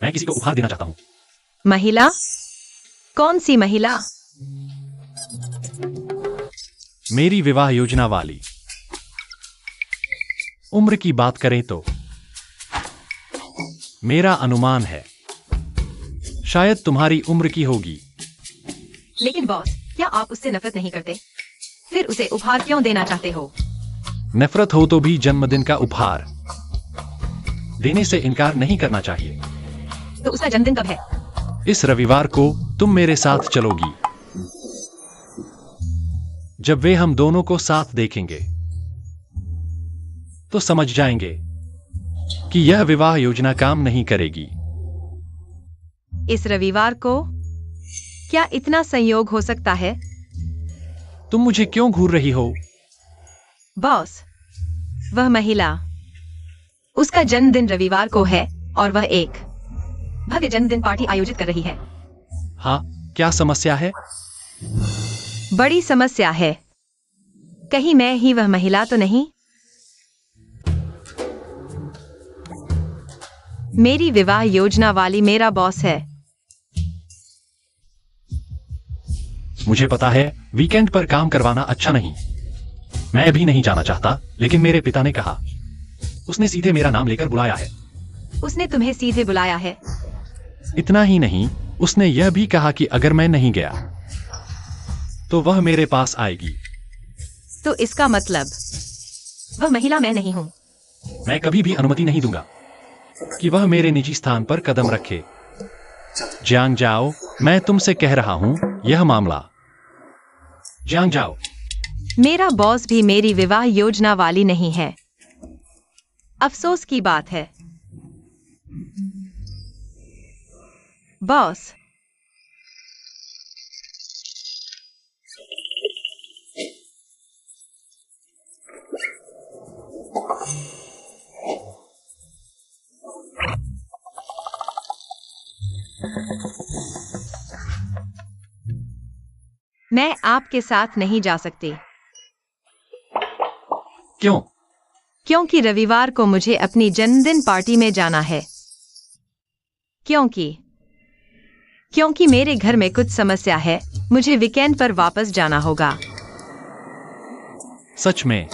मैं किसी को उपहार देना चाहता हूँ।
महिला? कौन सी महिला?
मेरी विवाह योजना वाली। उम्र की बात करें तो मेरा अनुमान है शायद तुम्हारी उम्र की होगी।
लेकिन बॉस, क्या आप उससे नफरत नहीं करते? फिर उसे उपहार क्यों देना चाहते हो?
नफरत हो तो भी जन्मदिन का उपहार देने से इनकार नहीं करना चाहिए।
तो उसका जन्मदिन कब है?
इस रविवार को तुम मेरे साथ चलोगी। जब वे हम दोनों को साथ देखेंगे तो समझ जाएंगे कि यह विवाह योजना काम नहीं करेगी।
इस रविवार को? क्या इतना संयोग हो सकता है?
तुम मुझे क्यों घूर रही हो?
बॉस, वह महिला, उसका जन्मदिन रविवार को है और वह एक भव्य जन्मदिन पार्टी आयोजित कर रही है।
हाँ, क्या समस्या है?
बड़ी समस्या है। कहीं मैं ही वह महिला तो नहीं? मेरी विवाह योजना वाली मेरा बॉस है।
मुझे पता है वीकेंड पर काम करवाना अच्छा नहीं। मैं भी नहीं जाना चाहता, लेकिन मेरे पिता ने कहा। उसने सीधे मेरा नाम लेकर बुलाया है।
उसने तुम्हें सीधे बुलाया है?
इतना ही नहीं, उसने यह भी कहा कि अगर मैं नहीं गया तो वह मेरे पास आएगी।
तो इसका मतलब वह महिला मैं नहीं हूं।
मैं कभी भी अनुमति नहीं दूंगा कि वह मेरे निजी स्थान पर कदम रखे। जांग जाओ, मैं तुमसे कह रहा हूं, यह मामला। जांग जाओ।
मेरा बॉस भी मेरी विवाह योजना वाली नहीं है। अफसोस की बात है। बॉस, मैं आपके साथ नहीं जा सकती।
क्यों?
क्योंकि रविवार को मुझे अपनी जन्मदिन पार्टी में जाना है। क्योंकि मेरे घर में कुछ समस्या है। मुझे वीकेंड पर वापस जाना होगा।
सच में?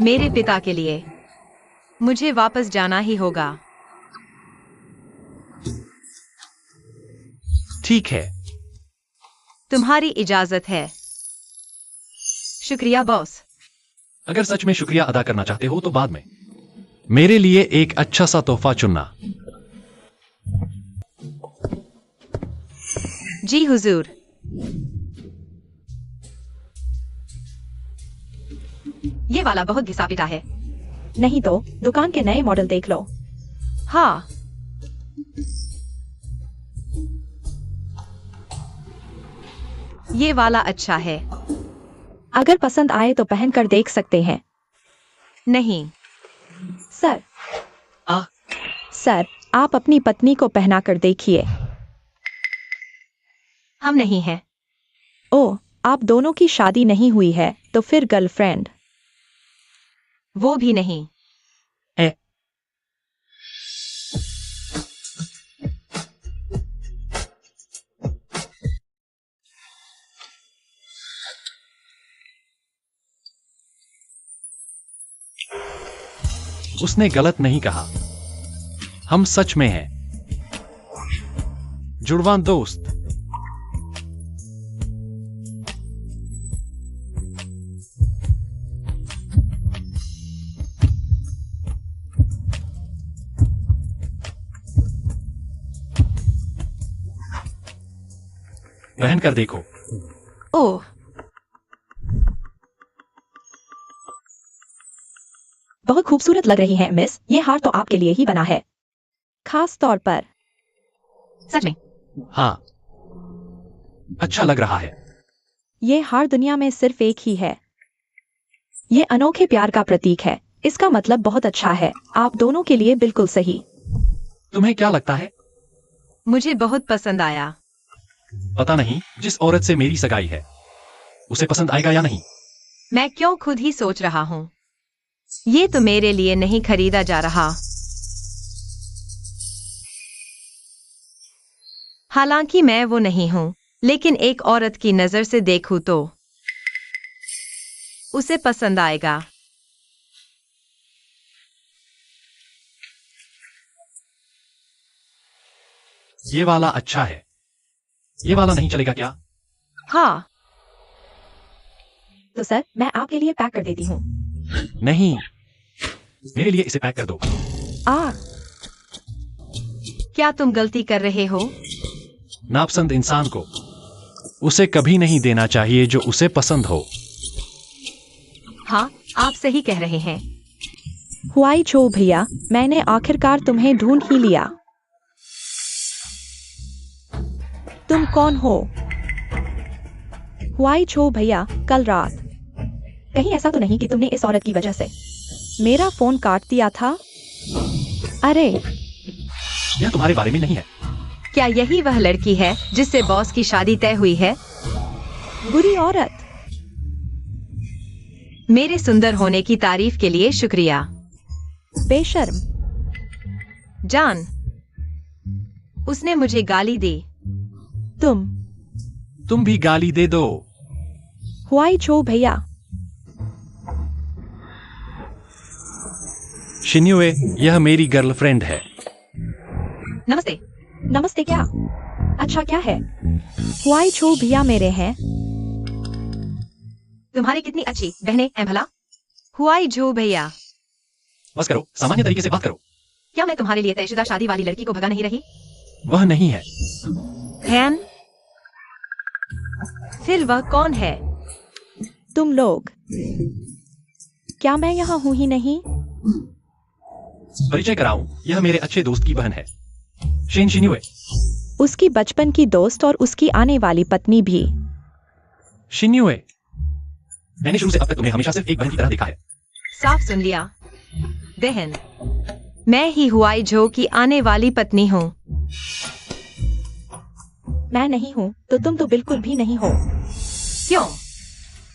मेरे पिता के लिए मुझे वापस जाना ही होगा।
ठीक है।
तुम्हारी इजाजत है। शुक्रिया बॉस।
अगर सच में शुक्रिया अदा करना चाहते हो तो बाद में। मेरे लिए एक अच्छा सा तोहफा चुनना।
जी हुजूर। ये वाला बहुत घिसा पिटा है।
नहीं तो दुकान के नए मॉडल देख लो।
हाँ, ये वाला अच्छा है।
अगर पसंद आए तो पहन कर देख सकते हैं।
नहीं।
सर
आ?
सर, आप अपनी पत्नी को पहना कर देखिए।
हम नहीं हैं।
ओह, आप दोनों की शादी नहीं हुई है तो फिर गर्लफ्रेंड?
वो भी नहीं।
उसने गलत नहीं कहा। हम सच में हैं जुड़वां दोस्त। पहन कर देखो।
ओह,
बहुत खूबसूरत लग रही है मिस। ये हार तो आपके लिए ही बना है, खास तौर पर।
सच में?
हाँ, अच्छा लग रहा है।
ये हार दुनिया में सिर्फ एक ही है। ये अनोखे प्यार का प्रतीक है। इसका मतलब बहुत अच्छा है। आप दोनों के लिए बिल्कुल सही।
तुम्हें क्या लगता है?
मुझे बहुत पसंद आया।
पता नहीं जिस औरत से मेरी सगाई है उसे पसंद आएगा या नहीं।
मैं क्यों खुद ही सोच रहा हूँ। ये तो मेरे लिए नहीं खरीदा जा रहा। हालांकि मैं वो नहीं हूँ, लेकिन एक औरत की नजर से देखूं तो उसे पसंद आएगा।
ये वाला अच्छा है। ये वाला नहीं चलेगा क्या?
हाँ,
तो सर, मैं आपके लिए पैक कर देती हूँ।
नहीं, मेरे लिए इसे पैक कर दो।
क्या तुम गलती कर रहे हो?
नापसंद इंसान को उसे कभी नहीं देना चाहिए जो उसे पसंद हो।
हाँ, आप सही कह रहे हैं।
हुआई छो भैया, मैंने आखिरकार तुम्हें ढूंढ ही लिया। तुम कौन हो? हुआई छो भैया, कल रात कहीं ऐसा तो नहीं कि तुमने इस औरत की वजह से मेरा फोन काट दिया था? अरे,
यह तुम्हारे बारे में नहीं है।
क्या यही वह लड़की है जिससे बॉस की शादी तय हुई है?
बुरी औरत।
मेरे सुंदर होने की तारीफ के लिए शुक्रिया।
बेशर्म।
जान, उसने मुझे गाली दी।
तुम भी गाली दे दो।
हुआई छो भैया,
शिन्युए, यह मेरी गर्लफ्रेंड है।
नमस्ते।
नमस्ते। क्या? अच्छा, क्या है? हुआई छो भैया मेरे हैं।
तुम्हारी कितनी अच्छी बहनें हैं भला। हुआई झो भैया।
बस करो, सामान्य तरीके से बात करो।
क्या मैं तुम्हारे लिए तयशुदा शादी वाली लड़की को भगा नहीं रही?
वह नहीं है।
हैन? फिर वह कौन है?
तुम लोग। क्या मैं यहाँ हूँ ही नहीं?
परिचय कराऊं, यह मेरे अच्छे दोस्त की बहन है, शेन शिन्युए।
उसकी बचपन की दोस्त और उसकी आने वाली पत्नी भी।
शिन्युए, मैंने शुरू से अब तक तुम्हें हमेशा सिर्फ एक बहन की तरह देखा है।
साफ सुन लिया, बहन। मैं ही हुआई झो की आने वाली पत्नी हूँ।
मैं नहीं हूँ तो तुम तो बिल्कुल भी नहीं हो।
क्यों?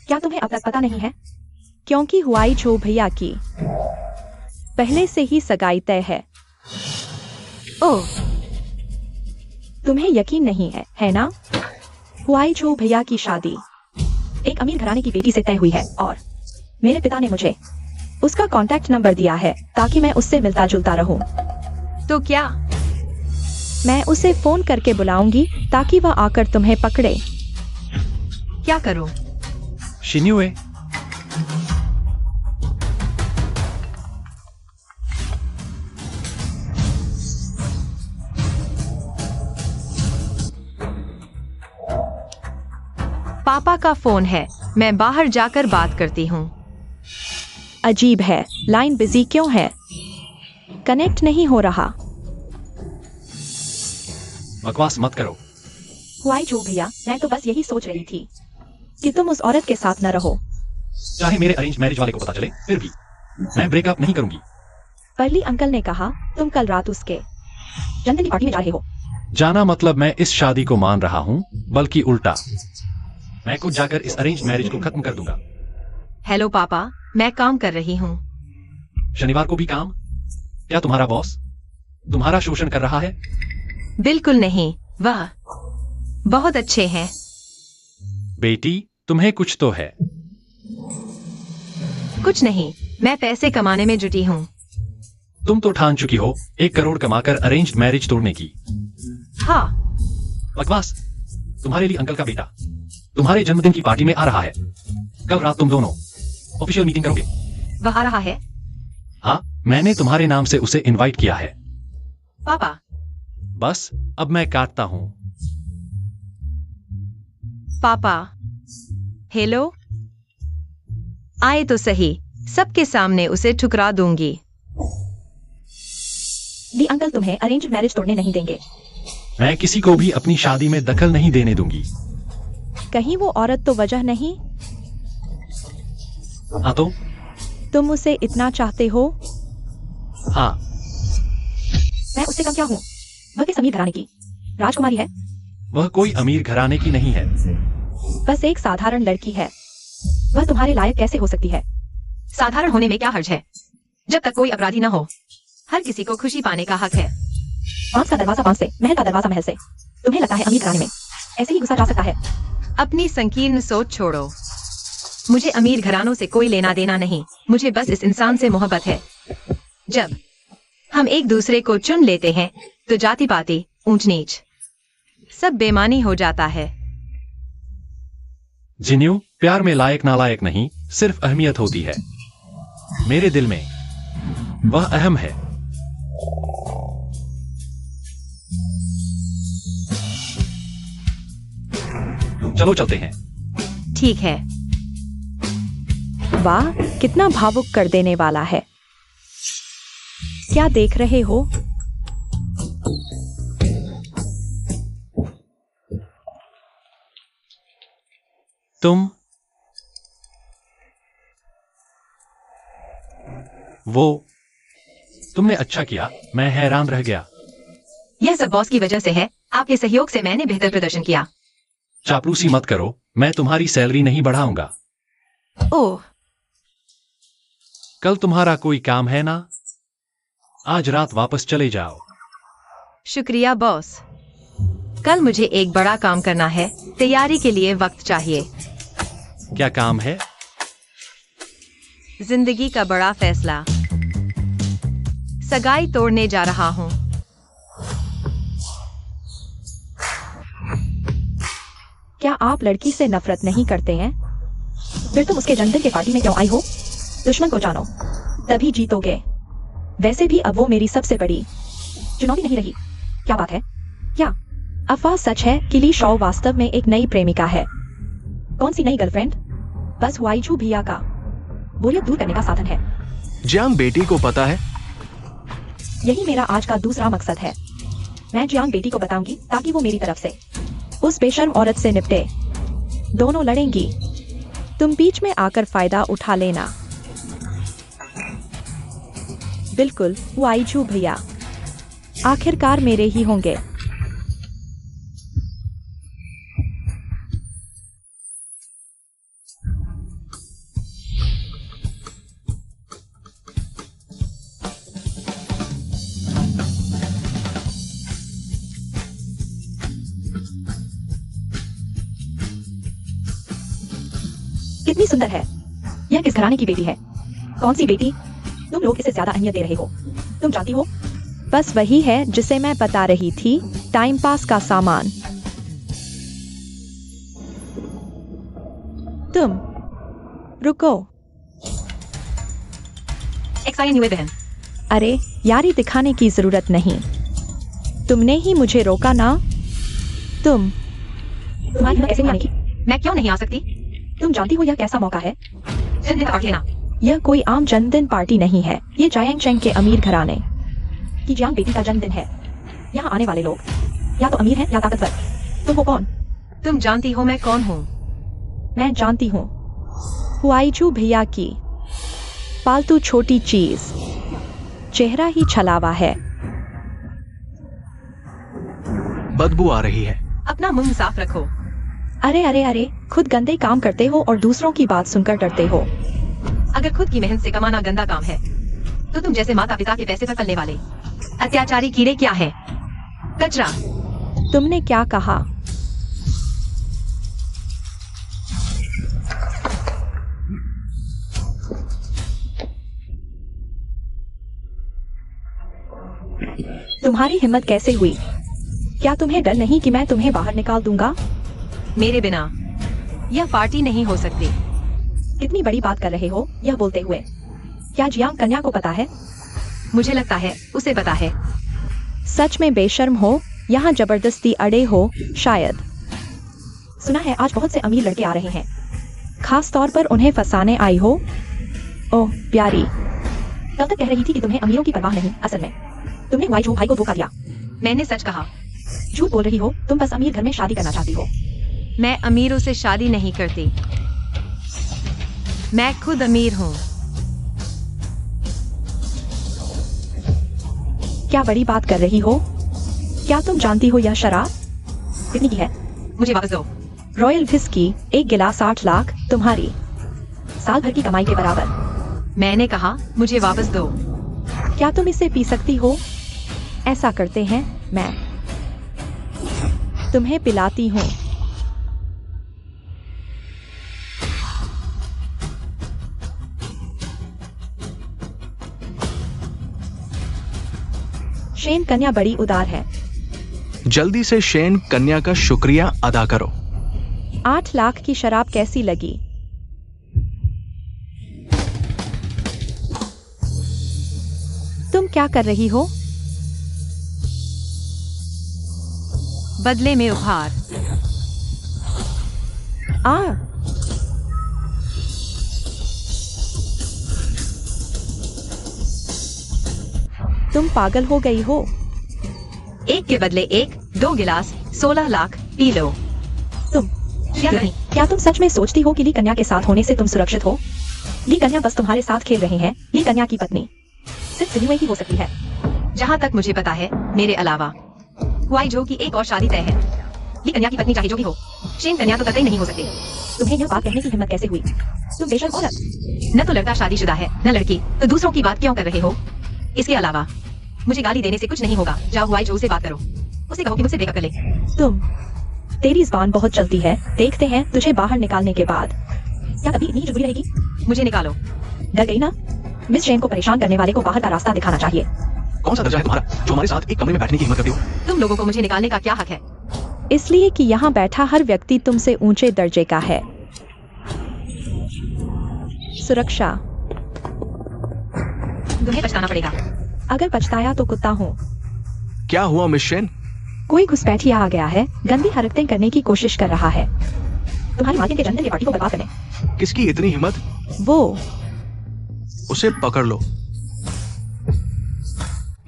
क्या तुम्हें अब तक पता नहीं है? क्योंकि हुआई छो भैया की पहले से ही सगाई तय है।
ओह,
तुम्हें यकीन नहीं है ना? हुआई छो भैया की शादी एक अमीर घराने की बेटी से तय हुई है और मेरे पिता ने मुझे उसका कांटेक्ट नंबर दिया है ताकि मैं उससे मिलता जुलता रहूं।
तो क्या?
मैं उसे फोन करके बुलाऊंगी ताकि वह आकर तुम्हें पकड़े।
क्या करूं?
शिन्युए,
पापा का फोन है, मैं बाहर जाकर बात करती हूँ।
अजीब है, लाइन बिजी क्यों है? कनेक्ट नहीं हो रहा।
बकवास मत करो।
वाई जो भैया, मैं तो बस यही सोच रही थी कि तुम उस औरत के साथ न रहो।
चाहे मेरे अरेंज मैरिज वाले को पता चले, फिर भी मैं ब्रेकअप नहीं करूंगी।
परली अंकल ने कहा तुम कल रात उसके जन्मदिन की पार्टी में जा रहे हो।
जाना मतलब मैं इस शादी को मान रहा हूँ, बल्कि उल्टा, मैं खुद जाकर इस अरेंज मैरिज को खत्म कर दूंगा।
हेलो पापा, मैं काम कर रही हूँ।
शनिवार को भी काम? क्या तुम्हारा बॉस तुम्हारा शोषण कर रहा है?
बिल्कुल नहीं, वह बहुत अच्छे हैं।
बेटी, तुम्हें कुछ तो है।
कुछ नहीं, मैं पैसे कमाने में जुटी हूँ।
तुम तो ठान चुकी हो 1 करोड़ कमाकर अरेंज्ड मैरिज तोड़ने की।
हाँ,
बकवास। तुम्हारे लिए अंकल का बेटा तुम्हारे जन्मदिन की पार्टी में आ रहा है। कल रात तुम दोनों ऑफिशियल मीटिंग करोगे।
वह आ रहा है?
हाँ, मैंने तुम्हारे नाम से उसे इनवाइट किया है।
पापा,
बस अब मैं काटता हूँ।
पापा, हेलो। आए तो सही, सबके सामने उसे ठुकरा दूंगी।
दी अंकल तुम्हें अरेंज मैरिज तोड़ने नहीं देंगे।
मैं किसी को भी अपनी शादी में दखल नहीं देने दूंगी।
कहीं वो औरत तो वजह नहीं?
हाँ तो?
तुम उसे इतना चाहते हो?
हाँ।
मैं उससे कम क्या हूँ? वह किस अमीर घराने की राजकुमारी है?
वह कोई अमीर घराने की नहीं है।
बस एक साधारण लड़की है। वह तुम्हारे लायक कैसे हो सकती है?
साधारण होने में क्या हर्ज है? जब तक कोई अपराधी न हो, हर किसी को खुशी पाने का हक है।
बांस का दरवाजा बांस से, महल का दरवाजा महल से। तुम्हें लगता है अमीर घराने में ऐसे ही घुसा जा सकता है?
अपनी संकीर्ण सोच छोड़ो। मुझे अमीर घरानों से कोई लेना देना नहीं, मुझे बस इस इंसान से मोहब्बत है। जब हम एक दूसरे को चुन लेते हैं तो जाति पाति, ऊंच नीच सब बेमानी हो जाता है।
जिन्यू, प्यार में लायक नालायक नहीं, सिर्फ अहमियत होती है। मेरे दिल में वह अहम है। चलो चलते हैं।
ठीक है।
वाह, कितना भावुक कर देने वाला है। क्या देख रहे हो?
तुम वो तुमने अच्छा किया, मैं हैरान रह गया।
यह सब बॉस की वजह से है। आपके सहयोग से मैंने बेहतर प्रदर्शन किया।
चापलूसी मत करो, मैं तुम्हारी सैलरी नहीं बढ़ाऊंगा।
ओह,
कल तुम्हारा कोई काम है ना? आज रात वापस चले जाओ।
शुक्रिया बॉस। कल मुझे एक बड़ा काम करना है, तैयारी के लिए वक्त चाहिए।
क्या काम है?
जिंदगी का बड़ा फैसला। सगाई तोड़ने जा रहा हूँ।
क्या आप लड़की से नफरत नहीं करते हैं? फिर तुम उसके जन्मदिन के पार्टी में क्यों आई हो? दुश्मन को जानो, तभी जीतोगे। वैसे भी अब वो मेरी सबसे बड़ी चुनौती नहीं रही। क्या बात है? क्या अफवाह सच है कि ली शॉ वास्तव में एक नई प्रेमिका है? कौन सी नई गर्लफ्रेंड? बस वाईजू भैया का बोरियत दूर करने का साधन है।
जियांग बेटी को पता है?
यही मेरा आज का दूसरा मकसद है। मैं जियांग बेटी को बताऊंगी ताकि वो मेरी तरफ से उस बेशर्म औरत से निपटे। दोनों लड़ेंगी, तुम बीच में आकर फायदा उठा लेना। बिल्कुल वाईजू भैया, आखिरकार मेरे ही होंगे। कितनी सुंदर है। यह किस घराने की बेटी है? कौन सी बेटी? तुम लोग इसे ज्यादा अहमियत दे रहे हो। तुम जानती हो, बस वही है जिसे मैं बता रही थी, टाइम पास का सामान। तुम रुको।
एक्साइन हुए बहन।
अरे यारी दिखाने की जरूरत नहीं, तुमने ही मुझे रोका ना। तुम्हारी हिम्मत कैसे नहीं आने की?
मैं क्यों नहीं आ सकती?
तुम जानती हो यह कैसा मौका है?
जन्मदिन का पार्टी लेना।
यह कोई आम जन्मदिन पार्टी नहीं है। ये जायांग चेंग के अमीर घराने की जियांग बेटी का जन्मदिन है। यहाँ आने वाले लोग या तो अमीर हैं या ताकतवर। तुम हो कौन?
तुम जानती हो मैं कौन हूँ?
मैं जानती हूँ। हुआईजू भैया की पालतू छोटी चीज। चेहरा ही छलावा है।
बदबू आ रही है।
अपना मुंह साफ रखो।
अरे अरे अरे, खुद गंदे काम करते हो और दूसरों की बात सुनकर डरते हो।
अगर खुद की मेहनत से कमाना गंदा काम है तो तुम जैसे माता पिता के पैसे पर पलने वाले अत्याचारी कीड़े क्या है? कचरा।
तुमने क्या कहा? तुम्हारी हिम्मत कैसे हुई? क्या तुम्हें डर नहीं कि मैं तुम्हें बाहर निकाल दूंगा?
मेरे बिना यह पार्टी नहीं हो सकती।
कितनी बड़ी बात कर रहे हो यह बोलते हुए? क्या जियांग कन्या को पता है?
मुझे लगता है उसे पता है।
सच में बेशर्म हो। यहाँ जबरदस्ती अड़े हो शायद। सुना है आज बहुत से अमीर लड़के आ रहे हैं। खास तौर पर उन्हें फंसाने आई हो। ओह प्यारी, कल तक कह रही थी कि तुम्हें अमीरों की परवाह नहीं। असल में तुमने हुआईजू भाई को धोखा दिया।
मैंने सच कहा।
झूठ बोल रही हो। तुम बस अमीर घर में शादी करना चाहती हो।
मैं अमीरों से शादी नहीं करती। मैं खुद अमीर हूँ।
क्या बड़ी बात कर रही हो? क्या तुम जानती हो यह शराब कितनी की है?
मुझे वापस दो।
रॉयल विस्की एक गिलास 8 लाख, तुम्हारी साल भर की कमाई के बराबर।
मैंने कहा मुझे वापस दो।
क्या तुम इसे पी सकती हो? ऐसा करते हैं, मैं तुम्हें पिलाती हूँ। शेन कन्या बड़ी उदार है।
जल्दी से शेन कन्या का शुक्रिया अदा करो।
8 लाख की शराब कैसी लगी? तुम क्या कर रही हो?
बदले में उपहार।
तुम पागल हो गई हो।
एक के बदले एक, 2 गिलास, 16 लाख, पी लो।
क्या तुम सच में सोचती हो कि ली कन्या के साथ होने से तुम सुरक्षित हो? ली कन्या बस तुम्हारे साथ खेल रहे हैं। ली कन्या की पत्नी सिर्फ सिन्हुए ही हो सकती है।
जहाँ तक मुझे पता है मेरे अलावा हुआईजू की एक और शादी तय है। ली कन्या की पत्नी चाहे जो भी हो, शेन कन्या तो कतई नहीं हो सकती।
तुम्हें यह बात कहने की हिम्मत कैसे हुई? तुम बेशर्म औरत।
न तो लड़का शादीशुदा है न लड़की, तो दूसरों की बात क्यों कर रहे हो? इसके अलावा मुझे गाली देने से कुछ नहीं होगा। जाओ हुआईजू से बात करो। उसे कहो कि मुझसे ब्रेकअप कर ले।
तेरी जुबान बहुत चलती है। देखते हैं तुझे बाहर निकालने के बाद क्या कभी इतनी जुबरी रहेगी?
मुझे निकालो।
डर गई ना? मिस शेन को परेशान करने वाले को बाहर का रास्ता दिखाना चाहिए।
कौन सा दर्जा है तुम्हारा जो हमारे साथ एक कमरे में बैठने की हिम्मत करती हो?
तुम लोगों को मुझे निकालने का क्या हक है?
इसलिए कि यहाँ बैठा हर व्यक्ति तुमसे ऊंचे दर्जे का है। सुरक्षा।
तुम्हें पछताना पड़ेगा।
अगर पछताया तो कुत्ता हूँ।
क्या हुआ मिस शेन?
कोई घुसपैठिया आ गया है। गंदी हरकतें करने की कोशिश कर रहा है। तुम्हारी मालकिन के जन्मदिन की पार्टी को बर्बाद करने।
किसकी इतनी हिम्मत?
वो।
उसे पकड़ लो।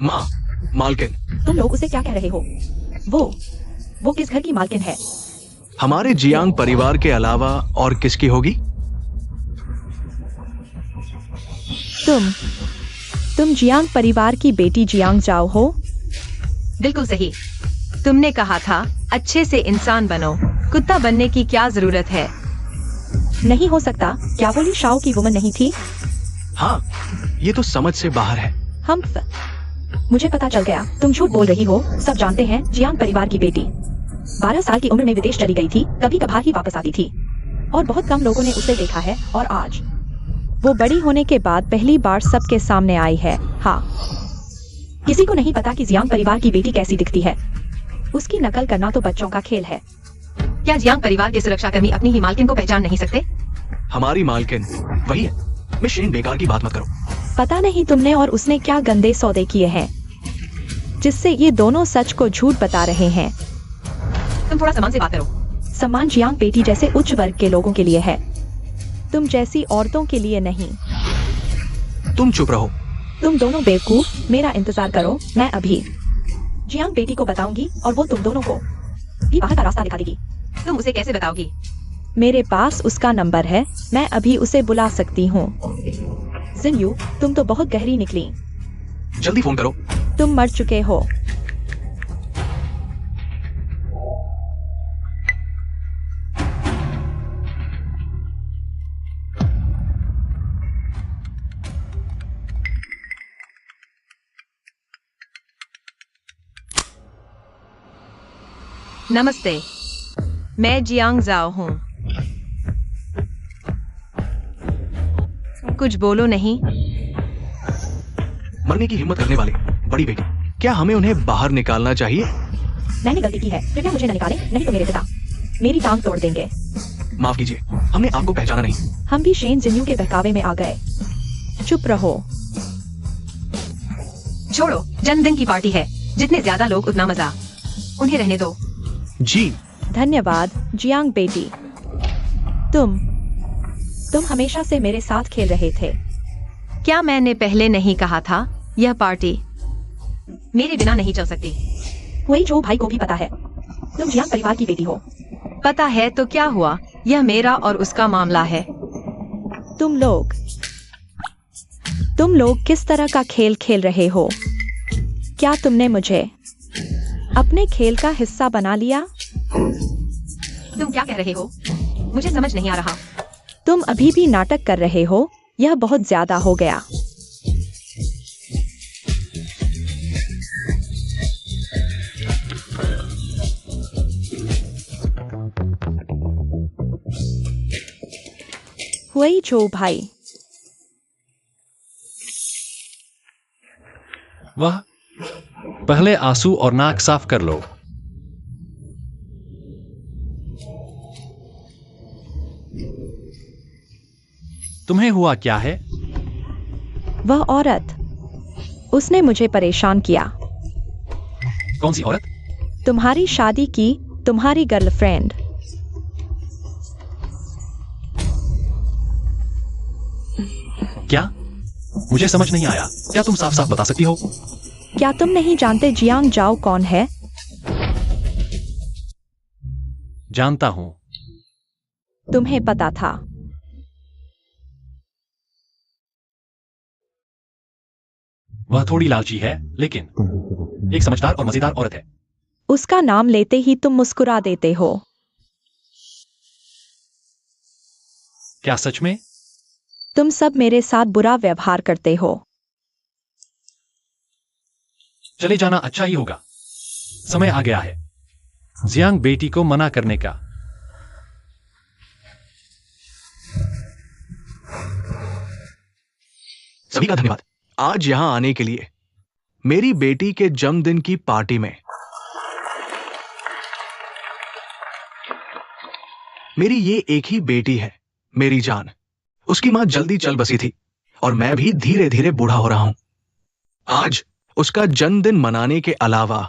माँ, मालकिन।
तुम लोग उसे क्या कह रहे हो? वो किस घर की मालकिन है?
हमारे जियांग परिवार के अलावा और किसकी होगी?
तुम जियांग परिवार की बेटी जियांग जाओ हो।
बिल्कुल सही। तुमने कहा था अच्छे से इंसान बनो, कुत्ता बनने की क्या जरूरत है?
नहीं हो सकता। क्या वो ली शाओ की वुमन नहीं थी?
हाँ, ये तो समझ से बाहर है।
मुझे पता चल गया। तुम झूठ बोल रही हो। सब जानते हैं जियांग परिवार की बेटी 12 साल की उम्र में विदेश चली गई थी। कभी कभार ही वापस आती थी और बहुत कम लोगों ने उसे देखा है। और आज वो बड़ी होने के बाद पहली बार सबके सामने आई है। हाँ, किसी को नहीं पता कि जियांग परिवार की बेटी कैसी दिखती है। उसकी नकल करना तो बच्चों का खेल है।
क्या जियांग परिवार के सुरक्षाकर्मी अपनी ही मालकिन को पहचान नहीं सकते?
हमारी मालकिन वही है। मिस शेन, बेकार की बात मत करो।
पता नहीं तुमने और उसने क्या गंदे सौदे किए हैं जिससे ये दोनों सच को झूठ बता रहे हैं।
तुम थोड़ा सामान से बात करो।
सम्मान जियांग बेटी जैसे उच्च वर्ग के लोगों के लिए है, तुम जैसी औरतों के लिए नहीं।
तुम चुप रहो।
तुम दोनों बेवकूफ, मेरा इंतजार करो, मैं अभी जियांग बेटी को बताऊंगी और वो तुम दोनों को भी बाहर का रास्ता दिखा देगी।
तुम उसे कैसे बताओगी?
मेरे पास उसका नंबर है, मैं अभी उसे बुला सकती हूँ। जिनयू, तुम तो बहुत गहरी निकली।
जल्दी फोन करो।
तुम मर चुके हो।
नमस्ते, मैं जियांग जाओ हूँ। कुछ बोलो नहीं।
मरने की हिम्मत करने वाले बड़ी बेटी, क्या हमें उन्हें बाहर निकालना चाहिए?
मैंने गलती की है, कृपया मुझे न निकालें, नहीं तो मेरे पिता मेरी टांग तोड़ देंगे।
माफ कीजिए, हमने आपको पहचाना नहीं।
हम भी शेन जिन्यू के बहकावे में आ गए। चुप रहो।
छोड़ो, जन्मदिन की पार्टी है, जितने ज्यादा लोग उतना मजा। उन्हें रहने दो।
जी
धन्यवाद जियांग बेटी। तुम हमेशा से मेरे साथ खेल रहे थे।
क्या मैंने पहले नहीं कहा था? यह पार्टी मेरे बिना नहीं चल सकती।
वही जो भाई को भी पता है, तुम जियांग परिवार की बेटी हो।
पता है तो क्या हुआ? यह मेरा और उसका मामला है।
तुम लोग किस तरह का खेल खेल रहे हो? क्या तुमने मुझे अपने खेल का हिस्सा बना लिया?
तुम क्या कह रहे हो? मुझे समझ नहीं आ रहा।
तुम अभी भी नाटक कर रहे हो, यह बहुत ज्यादा हो गया। वही जो भाई।
वह पहले आंसू और नाक साफ कर लो। तुम्हें हुआ क्या है?
वह औरत, उसने मुझे परेशान किया।
कौन सी औरत?
तुम्हारी शादी की तुम्हारी गर्लफ्रेंड।
क्या? मुझे समझ नहीं आया, क्या तुम साफ साफ बता सकती हो?
क्या तुम नहीं जानते जियांग जाओ कौन है?
जानता हूं।
तुम्हें पता था।
वह थोड़ी लालची है, लेकिन एक समझदार और मजेदार औरत है।
उसका नाम लेते ही तुम मुस्कुरा देते हो।
क्या सच में?
तुम सब मेरे साथ बुरा व्यवहार करते हो।
चले जाना अच्छा ही होगा, समय आ गया है जियांग बेटी को मना करने का।
सभी का धन्यवाद आज यहां आने के लिए, मेरी बेटी के जन्मदिन की पार्टी में। मेरी ये एक ही बेटी है, मेरी जान। उसकी मां जल्दी चल बसी थी और मैं भी धीरे धीरे बूढ़ा हो रहा हूं। आज उसका जन्मदिन मनाने के अलावा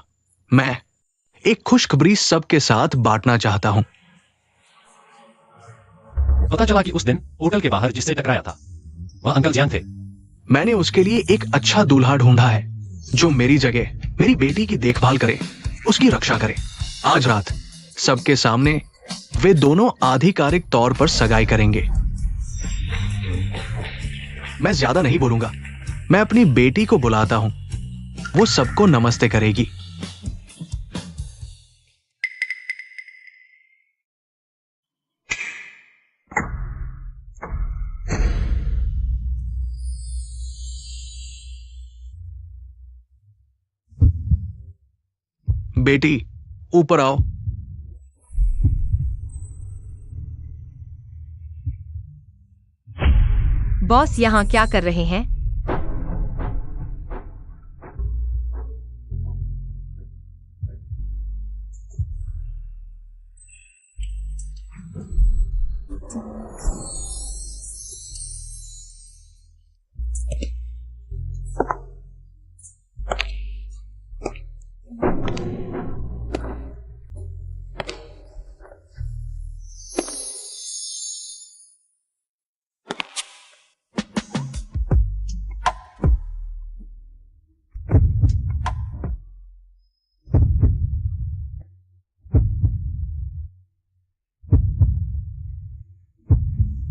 मैं एक खुशखबरी सबके साथ बांटना चाहता हूं।
पता चला कि उस दिन होटल के बाहर जिससे टकराया था वह अंकल जियांग थे।
मैंने उसके लिए एक अच्छा दूल्हा ढूंढा है जो मेरी जगह मेरी बेटी की देखभाल करे, उसकी रक्षा करे। आज रात सबके सामने वे दोनों आधिकारिक तौर पर सगाई करेंगे। मैं ज्यादा नहीं बोलूंगा, मैं अपनी बेटी को बुलाता हूं, वो सबको नमस्ते करेगी। बेटी ऊपर आओ।
बॉस यहाँ क्या कर रहे हैं?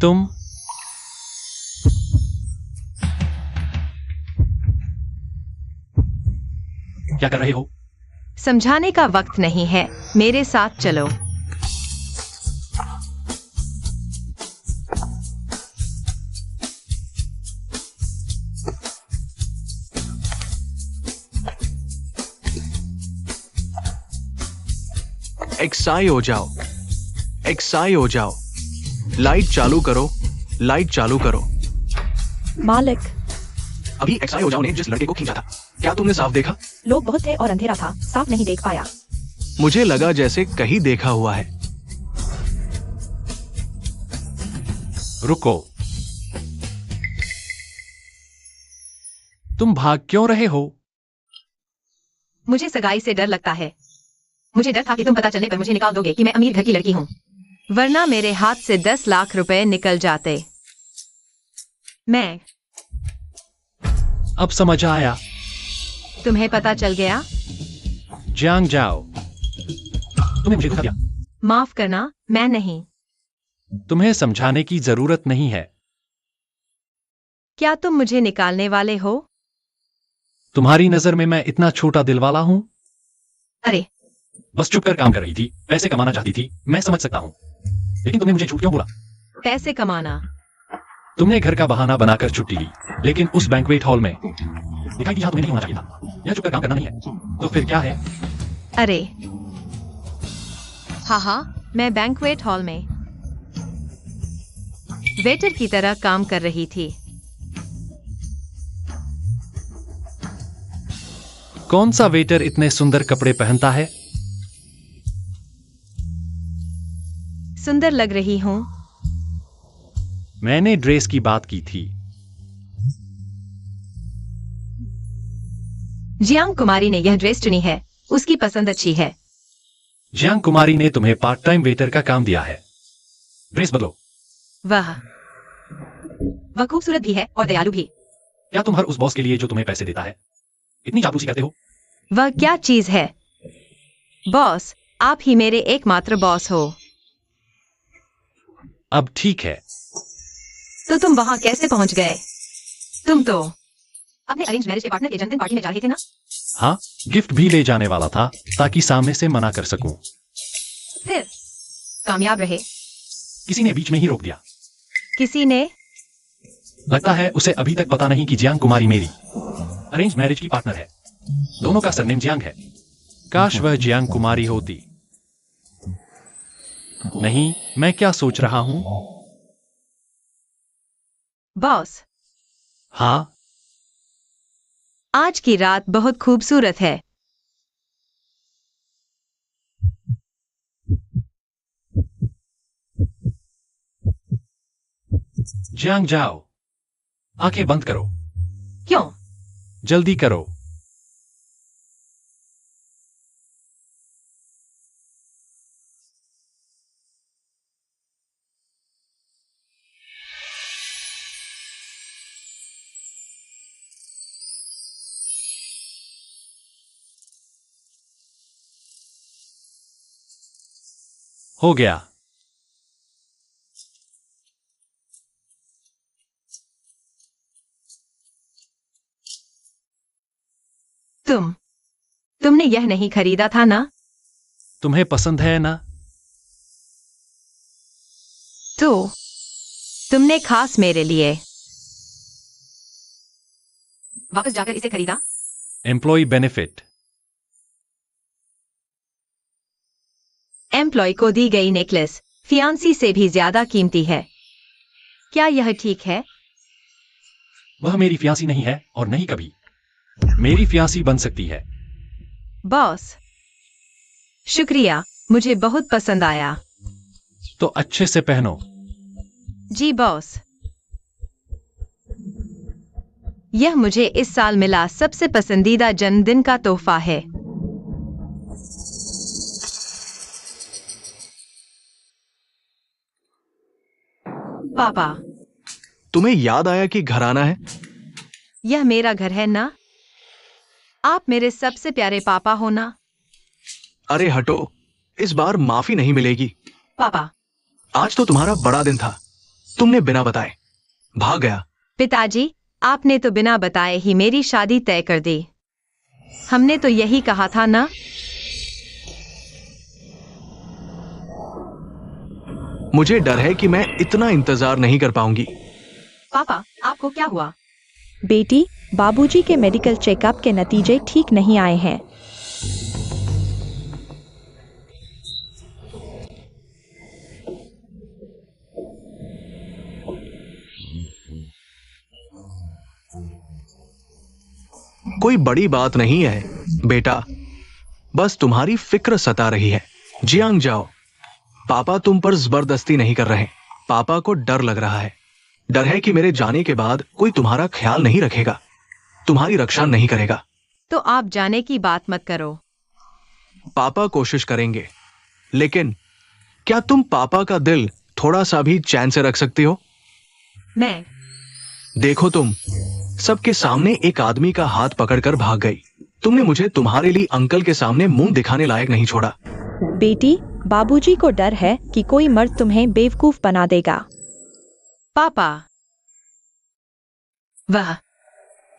तुम क्या कर रहे हो?
समझाने का वक्त नहीं है, मेरे साथ चलो।
एक्साई हो जाओ, एक्साई हो जाओ। लाइट चालू करो, लाइट चालू करो।
मालिक,
अभी एक्साई हो जाओ ने जिस लड़के को खींचा था, क्या तुमने साफ देखा?
लोग बहुत थे और अंधेरा था, साफ नहीं देख पाया।
मुझे लगा जैसे कहीं देखा हुआ है।
रुको, तुम भाग क्यों रहे हो?
मुझे सगाई से डर लगता है। मुझे डर था कि तुम पता चलने पर मुझे निकाल दोगे कि मैं अमीर घर की लड़की हूँ, वरना मेरे हाथ से 10 लाख रुपए निकल जाते। मैं
अब समझ आया।
तुम्हें पता चल गया?
जियांग जाओ, तुमने मुझे धोखा दिया।
माफ करना, मैं नहीं।
तुम्हें समझाने की जरूरत नहीं है।
क्या तुम मुझे निकालने वाले हो?
तुम्हारी नजर में मैं इतना छोटा दिल वाला हूं?
अरे,
बस चुप कर काम कर रही थी, पैसे कमाना चाहती थी, मैं समझ सकता हूं, लेकिन तुमने मुझे झूठ क्यों बोला?
पैसे कमाना।
तुमने घर का बहाना बनाकर छुट्टी ली, लेकिन उस बैंक्वेट हॉल में दिखाई दिया तुम्हें नहीं होना चाहिए था। यह चुप कर काम करना नहीं है, तो फिर क्या है?
अरे हाँ, मैं बैंक्वेट हॉल में वेटर की तरह काम कर रही थी।
कौन सा वेटर इतने सुंदर कपड़े पहनता है?
सुंदर लग रही हूँ।
मैंने ड्रेस की बात की थी।
जियांग कुमारी ने यह ड्रेस चुनी है, उसकी पसंद अच्छी है।
जियांग कुमारी ने तुम्हें पार्ट टाइम वेटर का काम दिया है। ड्रेस बदलो।
वह खूबसूरत भी है और दयालु भी।
क्या तुम हर उस बॉस के लिए जो तुम्हें पैसे देता है इतनी चापलूसी करते हो?
वह क्या चीज है? बॉस, आप ही मेरे एकमात्र बॉस हो।
अब ठीक है।
तो तुम वहां कैसे पहुंच गए? तुम तो अपने अरेंज मैरिज के पार्टनर के जन्मदिन पार्टी में जा रहे थे ना?
हाँ, गिफ्ट भी ले जाने वाला था ताकि सामने से मना कर सकूं।
फिर कामयाब रहे?
किसी ने बीच में ही रोक दिया।
किसी ने?
लगता है उसे अभी तक पता नहीं कि जियांग कुमारी मेरी अरेंज मैरिज की पार्टनर है। दोनों का सरनेम जियांग है। काश वह जियांग कुमारी होती। नहीं, मैं क्या सोच रहा हूं?
बॉस,
हाँ,
आज की रात बहुत खूबसूरत है।
जियांग जाओ, आंखें बंद करो।
क्यों?
जल्दी करो। हो गया।
तुमने यह नहीं खरीदा था ना?
तुम्हें पसंद है ना?
तो तुमने खास मेरे लिए वापस जाकर इसे खरीदा?
Employ benefit.
एम्प्लॉय को दी गई नेकलेस फियांसी से भी ज्यादा कीमती है। क्या यह ठीक है?
वह मेरी फियांसी नहीं है और नहीं कभी मेरी फियांसी बन सकती है।
बॉस, शुक्रिया, मुझे बहुत पसंद आया।
तो अच्छे से पहनो।
जी बॉस। यह मुझे इस साल मिला सबसे पसंदीदा जन्मदिन का तोहफा है। पापा,
तुम्हें याद आया कि घर आना है?
यह मेरा घर है ना? आप मेरे सबसे प्यारे पापा हो ना?
अरे हटो, इस बार माफी नहीं मिलेगी।
पापा,
आज तो तुम्हारा बड़ा दिन था, तुमने बिना बताए भाग गया।
पिताजी, आपने तो बिना बताए ही मेरी शादी तय कर दी। हमने तो यही कहा था ना।
मुझे डर है कि मैं इतना इंतजार नहीं कर पाऊंगी।
पापा, आपको क्या हुआ?
बेटी, बाबूजी के मेडिकल चेकअप के नतीजे ठीक नहीं आए हैं।
कोई बड़ी बात नहीं है बेटा, बस तुम्हारी फिक्र सता रही है। जियांग जाओ, पापा तुम पर जबरदस्ती नहीं कर रहे। पापा को डर लग रहा है। डर है कि मेरे जाने के बाद कोई तुम्हारा ख्याल नहीं रखेगा, तुम्हारी रक्षा नहीं करेगा।
तो आप जाने की बात मत करो।
पापा कोशिश करेंगे, लेकिन क्या तुम पापा का दिल थोड़ा सा भी चैन से रख सकती हो?
मैं
देखो, तुम सबके सामने एक आदमी का हाथ पकड़कर भाग गई। तुमने मुझे तुम्हारे लिए अंकल के सामने मुंह दिखाने लायक नहीं छोड़ा।
बेटी, बाबूजी को डर है कि कोई मर्द तुम्हें बेवकूफ बना देगा।
पापा, वह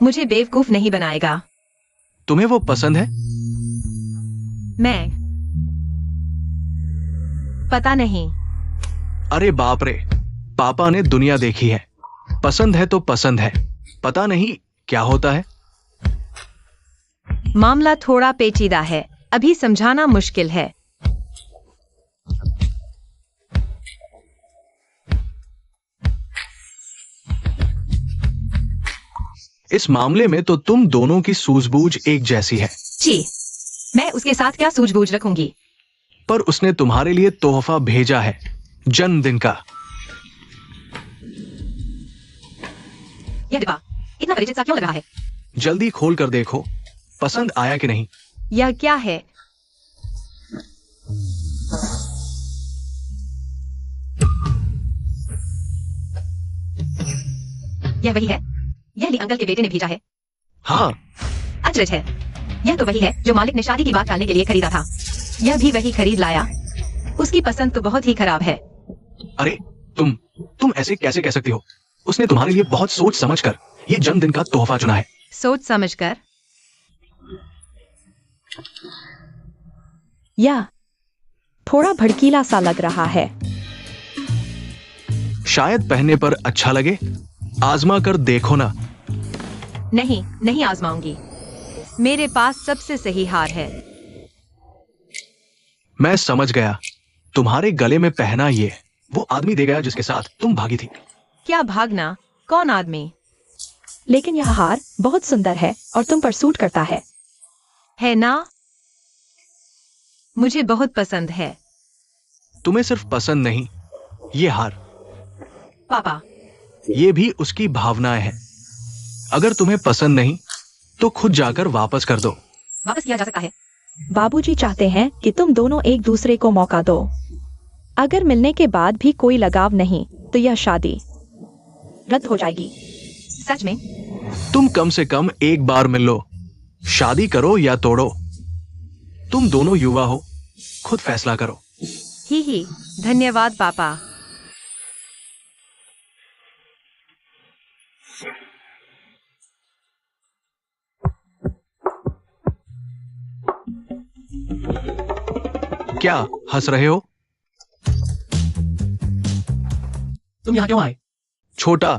मुझे बेवकूफ नहीं बनाएगा।
तुम्हें वो पसंद है?
मैं पता नहीं।
अरे बाप रे, पापा ने दुनिया देखी है। पसंद है तो पसंद है, पता नहीं क्या होता है।
मामला थोड़ा पेचीदा है, अभी समझाना मुश्किल है।
इस मामले में तो तुम दोनों की सूझबूझ एक जैसी है।
जी, मैं उसके साथ क्या सूझबूझ रखूंगी?
पर उसने तुम्हारे लिए तोहफा भेजा है, जन्मदिन का।
यह डिब्बा इतना परिचित सा क्यों लग रहा है?
जल्दी खोल कर देखो, पसंद आया कि नहीं।
यह क्या है? यह वही है? यह ली अंकल के बेटे ने भेजा है।
हाँ,
अचरज है। यह तो वही है जो मालिक ने शादी की बात टालने के लिए खरीदा था। यह भी वही खरीद लाया। उसकी पसंद तो बहुत ही खराब है।
अरे तुम ऐसे कैसे कह सकती हो? उसने तुम्हारे लिए बहुत सोच समझकर ये जन्मदिन का तोहफा चुना है।
सोच समझकर?
यह थोड़ा भड़कीला सा लग रहा है।
शायद पहनने पर अच्छा लगे, आजमा कर देखो ना।
नहीं, नहीं आजमाऊंगी। मेरे पास सबसे सही हार है।
मैं समझ गया, तुम्हारे गले में पहना ये वो आदमी दे गया जिसके साथ तुम भागी थी।
क्या भागना? कौन आदमी?
लेकिन यह हार बहुत सुंदर है और तुम पर सूट करता है
ना? मुझे बहुत पसंद है।
तुम्हें सिर्फ पसंद नहीं, ये हार,
पापा,
ये भी उसकी भावनाएं हैं। अगर तुम्हें पसंद नहीं तो खुद जाकर वापस कर दो।
वापस किया जा सकता है।
बाबूजी चाहते हैं कि तुम दोनों एक दूसरे को मौका दो। अगर मिलने के बाद भी कोई लगाव नहीं तो यह शादी रद्द हो जाएगी।
सच में?
तुम कम से कम एक बार मिल लो, शादी करो या तोड़ो। तुम दोनों युवा हो, खुद फैसला करो।
ही, धन्यवाद पापा।
क्या हंस रहे हो?
तुम यहाँ क्यों आए?
छोटा,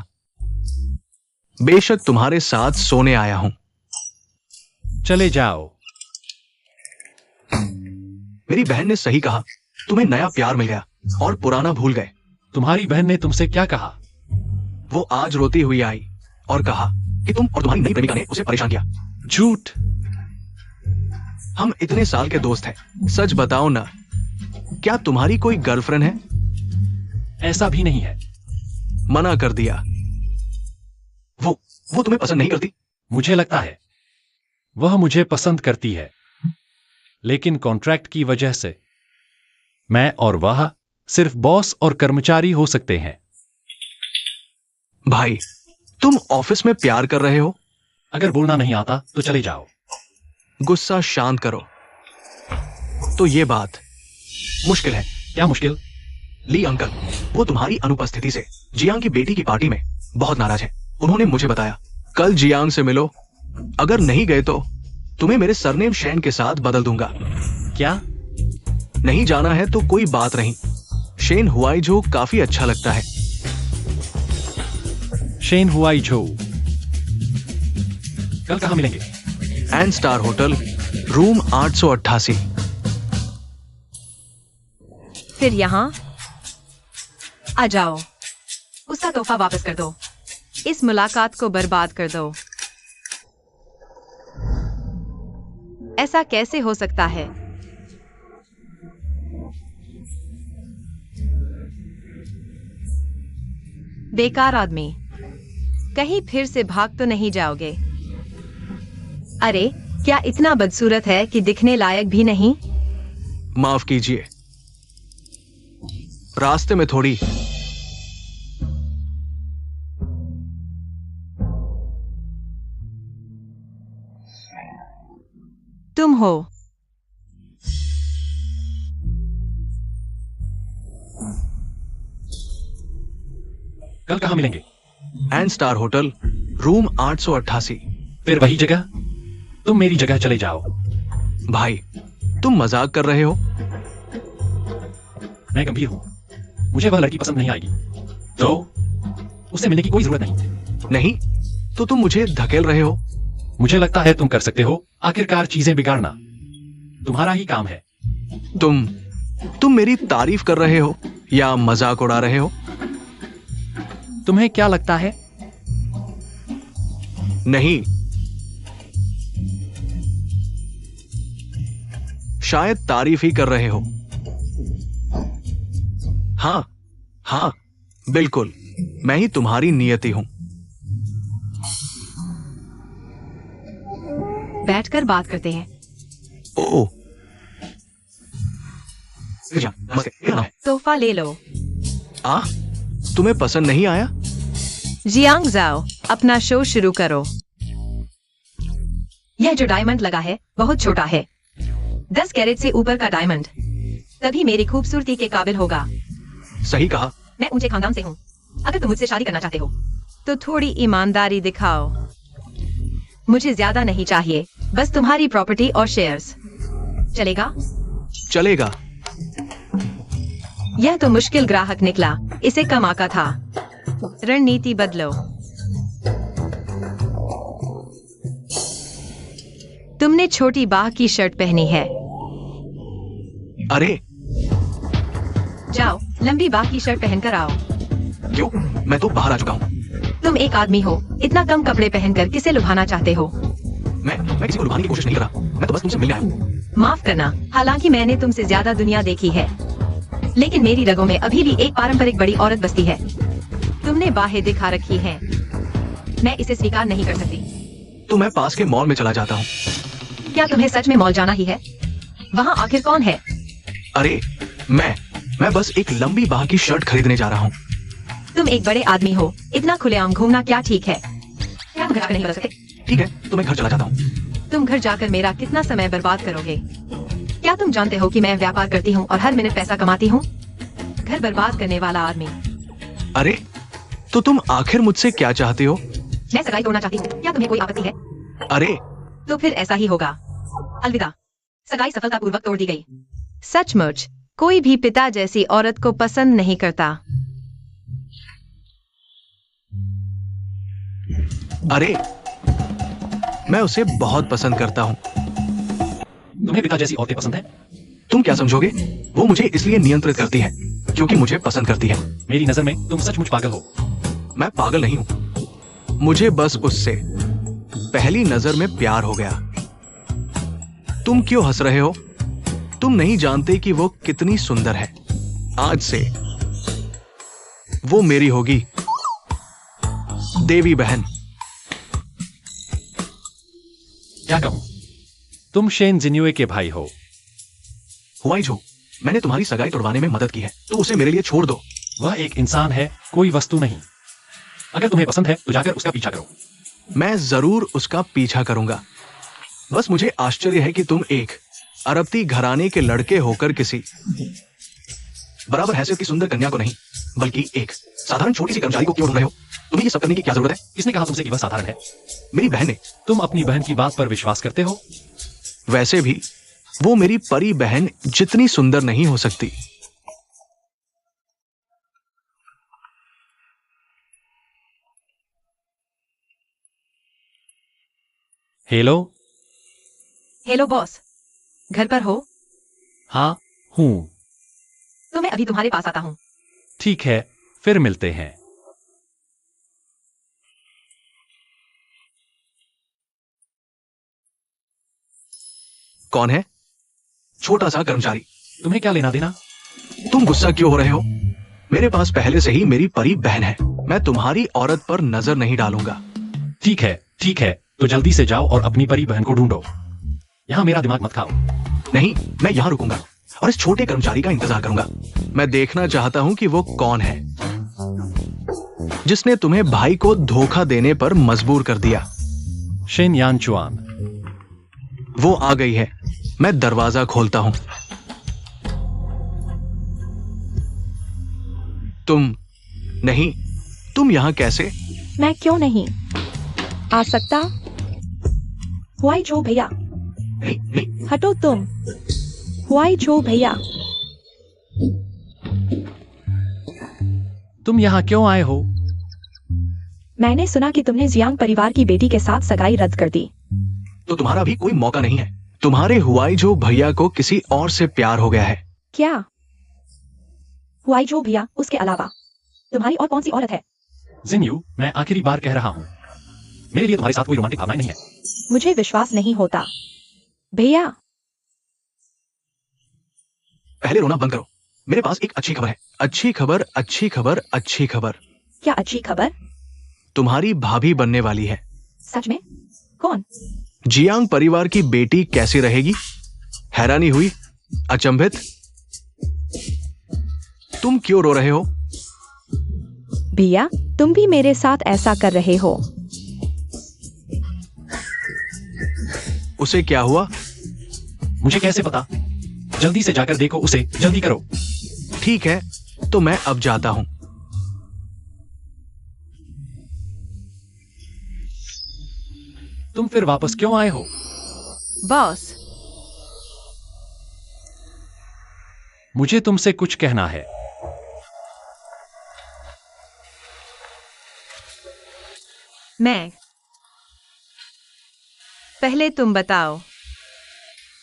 बेशक तुम्हारे साथ सोने आया हूं।
चले जाओ।
मेरी बहन ने सही कहा, तुम्हें नया प्यार मिल गया और पुराना भूल गए।
तुम्हारी बहन ने तुमसे क्या कहा?
वो आज रोती हुई आई और कहा कि तुम और तुम्हारी नई प्रेमिका ने उसे परेशान किया।
झूठ।
हम इतने साल के दोस्त हैं, सच बताओ ना, क्या तुम्हारी कोई गर्लफ्रेंड है?
ऐसा भी नहीं है।
मना कर दिया। वो तुम्हें पसंद नहीं करती?
मुझे लगता है वह मुझे पसंद करती है, लेकिन कॉन्ट्रैक्ट की वजह से मैं और वह सिर्फ बॉस और कर्मचारी हो सकते हैं।
भाई, तुम ऑफिस में प्यार कर रहे हो?
अगर बोलना नहीं आता तो चले जाओ।
गुस्सा शांत करो। तो ये बात मुश्किल है।
क्या मुश्किल?
ली अंकल, वो तुम्हारी अनुपस्थिति से जियांग की बेटी की पार्टी में बहुत नाराज है। उन्होंने मुझे बताया कल जियांग से मिलो, अगर नहीं गए तो तुम्हें मेरे सरनेम शेन के साथ बदल दूंगा।
क्या?
नहीं जाना है तो कोई बात नहीं, शेन हुआईझो काफी अच्छा लगता है।
Shen Huaizhou. कल कहाँ मिलेंगे?
N star hotel, room 888।
फिर यहाँ आ जाओ। उसका तोहफा वापस कर दो। इस मुलाकात को बर्बाद कर दो। ऐसा कैसे हो सकता है? बेकार आदमी, कहीं फिर से भाग तो नहीं जाओगे? अरे, क्या इतना बदसूरत है कि दिखने लायक भी नहीं?
माफ कीजिए, रास्ते में थोड़ी।
तुम हो।
कल कहाँ मिलेंगे?
N star hotel, room 888।
फिर वही जगह? तुम मेरी जगह चले जाओ।
भाई, तुम मजाक कर रहे हो?
मैं गंभीर हूं। मुझे वह लड़की पसंद नहीं आएगी, तो उससे मिलने की कोई जरूरत नहीं।
नहीं तो तुम मुझे धकेल रहे हो?
मुझे लगता है तुम कर सकते हो। आखिरकार चीजें बिगाड़ना तुम्हारा ही काम है।
तुम मेरी तारीफ कर रहे हो या मजाक उड़ा रहे हो?
तुम्हें क्या लगता है?
नहीं, शायद तारीफ ही कर रहे हो। हाँ हाँ, बिल्कुल, मैं ही तुम्हारी नियति हूं।
बैठकर बात करते हैं।
ओ, नमस्ते।
तोहफा ले लो।
तुम्हें पसंद नहीं आया?
जियांग जाओ, अपना शो शुरू करो। यह जो डायमंड लगा है बहुत छोटा है। 10 कैरेट से ऊपर का डायमंड तभी मेरी खूबसूरती के काबिल होगा।
सही कहा।
मैं ऊंचे खानदान से हूँ। अगर तुम मुझसे शादी करना चाहते हो तो थोड़ी ईमानदारी दिखाओ। मुझे ज्यादा नहीं चाहिए, बस तुम्हारी प्रॉपर्टी और शेयर्स। चलेगा?
चलेगा।
यह तो मुश्किल ग्राहक निकला, इसे कम आका था। रणनीति बदलो। तुमने छोटी बाह की शर्ट पहनी है।
अरे
जाओ, लंबी बाह की शर्ट पहनकर आओ।
क्यों? मैं तो बाहर आ चुका हूँ।
तुम एक आदमी हो, इतना कम कपड़े पहनकर किसे लुभाना चाहते हो?
मैं किसी को लुभाने की कोशिश नहीं कर रहा। मैं तो बस तुमसे मिलने आया हूँ।
माफ करना, हालांकि मैंने तुमसे ज्यादा दुनिया देखी है, लेकिन मेरी रगों में अभी भी एक पारंपरिक बड़ी औरत बसती है। तुमने बाहें दिखा रखी हैं। मैं इसे स्वीकार नहीं कर सकती।
तो मैं पास के मॉल में चला जाता हूँ।
क्या तुम्हें सच में मॉल जाना ही है? वहाँ आखिर कौन है?
अरे मैं बस एक लंबी बाह की शर्ट खरीदने जा रहा हूँ।
तुम एक बड़े आदमी हो, इतना खुलेआम घूमना क्या ठीक है? क्या तुम घर जाकर नहीं बदल सकते?
ठीक है, तो मैं घर चला जाता हूँ।
तुम घर जाकर मेरा कितना समय बर्बाद करोगे? क्या तुम जानते हो कि मैं व्यापार करती हूँ और हर मिनट पैसा कमाती हूँ? घर बर्बाद करने वाला आदमी।
अरे, तो तुम आखिर मुझसे क्या चाहते हो?
मैं सगाई तोड़ना चाहती हूँ। क्या तुम्हें कोई आपत्ति है?
अरे,
तो फिर ऐसा ही होगा। अलविदा। सगाई सफलतापूर्वक तोड़ दी गई। सचमुच, कोई भी पिता जैसी औरत को पसंद नहीं करता।
अरे, मैं उसे बहुत पसंद करता हूँ।
तुम्हें पिता जैसी औरतें पसंद है?
तुम क्या समझोगे? वो मुझे इसलिए नियंत्रित करती है क्योंकि मुझे पसंद करती है।
मेरी नजर में तुम सचमुच पागल हो।
मैं पागल नहीं हूँ, मुझे बस उससे पहली नजर में प्यार हो गया। तुम क्यों हंस रहे हो? तुम नहीं जानते कि वो कितनी सुंदर है। आज से वो मेरी होगी, देवी बहन।
क्या कहूं? तुम शेन जिन्युए के भाई हो।
हुआईझो, मैंने तुम्हारी सगाई तोड़वाने में मदद की है, तो उसे मेरे लिए छोड़ दो।
वह एक इंसान है, कोई वस्तु नहीं। अगर तुम्हें पसंद है तो जाकर उसका पीछा करो।
मैं जरूर उसका पीछा करूंगा। बस मुझे आश्चर्य है कि तुम एक अरबती घराने के लड़के होकर किसी बराबर हैसियत की सुंदर कन्या को नहीं, बल्कि एक साधारण छोटी सी कर्मचारी को क्यों ढूंढ रहे हो? तुम्हें ये सब करने की क्या जरूरत है?
किसने कहा तुमसे कि वह साधारण है?
मेरी बहन ने।
तुम अपनी बहन की बात पर विश्वास करते हो?
वैसे भी वो मेरी परी बहन जितनी सुंदर नहीं हो सकती।
हेलो।
हेलो बॉस, घर पर हो?
हाँ हूँ।
तो मैं अभी तुम्हारे पास आता हूँ।
ठीक है, फिर मिलते हैं।
कौन है? छोटा सा कर्मचारी।
तुम्हें क्या लेना देना?
तुम गुस्सा क्यों हो रहे हो? मेरे पास पहले से ही मेरी परी बहन है। मैं तुम्हारी औरत पर नजर नहीं डालूंगा।
ठीक है, तो जल्दी से जाओ और अपनी परी बहन को ढूंढो। यहाँ मेरा दिमाग मत खाओ।
नहीं, मैं यहाँ रुकूंगा और इस छोटे कर्मचारी का इंतजार करूंगा। मैं देखना चाहता हूँ कि वो कौन है जिसने तुम्हें भाई को धोखा देने पर मजबूर कर दिया।
शेन यान चुआन।
वो आ गई है। मैं दरवाजा खोलता हूं। तुम नहीं, तुम यहां कैसे?
मैं क्यों नहीं आ सकता? हुआई जो भैया,
नहीं, नहीं,
हटो तुम। हुआई जो भैया,
तुम यहाँ क्यों आए हो?
मैंने सुना कि तुमने जियांग परिवार की बेटी के साथ सगाई रद्द कर दी।
तो तुम्हारा भी कोई मौका नहीं है। तुम्हारे हुआई जो भैया को किसी और से प्यार हो गया है।
क्या? हुआई जो भैया, उसके अलावा तुम्हारी और कौन सी औरत है?
जिनयू, मैं आखिरी बार कह रहा हूँ, मेरे लिए तुम्हारे साथ कोई रोमांटिक भावनाएं नहीं है।
मुझे विश्वास नहीं होता। भैया,
पहले रोना बंद करो। मेरे पास एक अच्छी खबर है। अच्छी खबर, अच्छी खबर, अच्छी खबर।
क्या अच्छी खबर?
तुम्हारी भाभी बनने वाली है।
सच में? कौन?
जियांग परिवार की बेटी कैसी रहेगी? हैरानी हुई? अचंभित? तुम क्यों रो रहे हो?
भैया, तुम भी मेरे साथ ऐसा कर रहे हो।
उसे क्या हुआ?
मुझे कैसे पता? जल्दी से जाकर देखो उसे, जल्दी करो।
ठीक है, तो मैं अब जाता हूं।
तुम फिर वापस क्यों आए हो?
बॉस,
मुझे तुमसे कुछ कहना है।
मैं पहले तुम बताओ।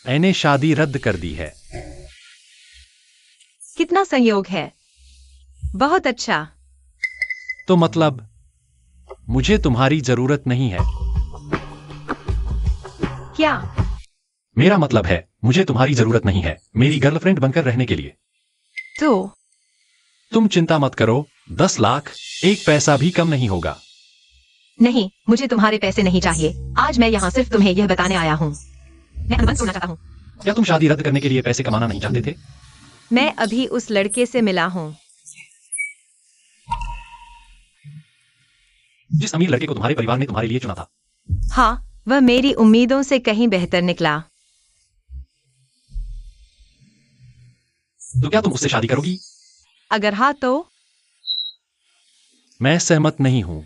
मैंने शादी रद्द कर दी है।
कितना संयोग है। बहुत अच्छा।
तो मतलब मुझे तुम्हारी जरूरत नहीं है।
क्या?
मेरा मतलब है मुझे तुम्हारी जरूरत नहीं है मेरी गर्लफ्रेंड बनकर रहने के लिए।
तो
तुम चिंता मत करो, 10 लाख एक पैसा भी कम नहीं होगा।
नहीं, मुझे तुम्हारे पैसे नहीं चाहिए। आज मैं यहाँ सिर्फ तुम्हें यह बताने आया हूँ। मैं अनुबंध तोड़ना चाहता हूँ।
क्या तुम शादी रद्द करने के लिए पैसे कमाना नहीं चाहते थे?
मैं अभी उस लड़के से मिला हूँ।
जिस अमीर लड़के को तुम्हारे परिवार ने तुम्हारे लिए चुना था।
हाँ, वह मेरी उम्मीदों से कहीं बेहतर निकला।
तो क्या तुम उससे शादी करोगी?
अगर हाँ तो?
मैं सहमत नहीं हूँ।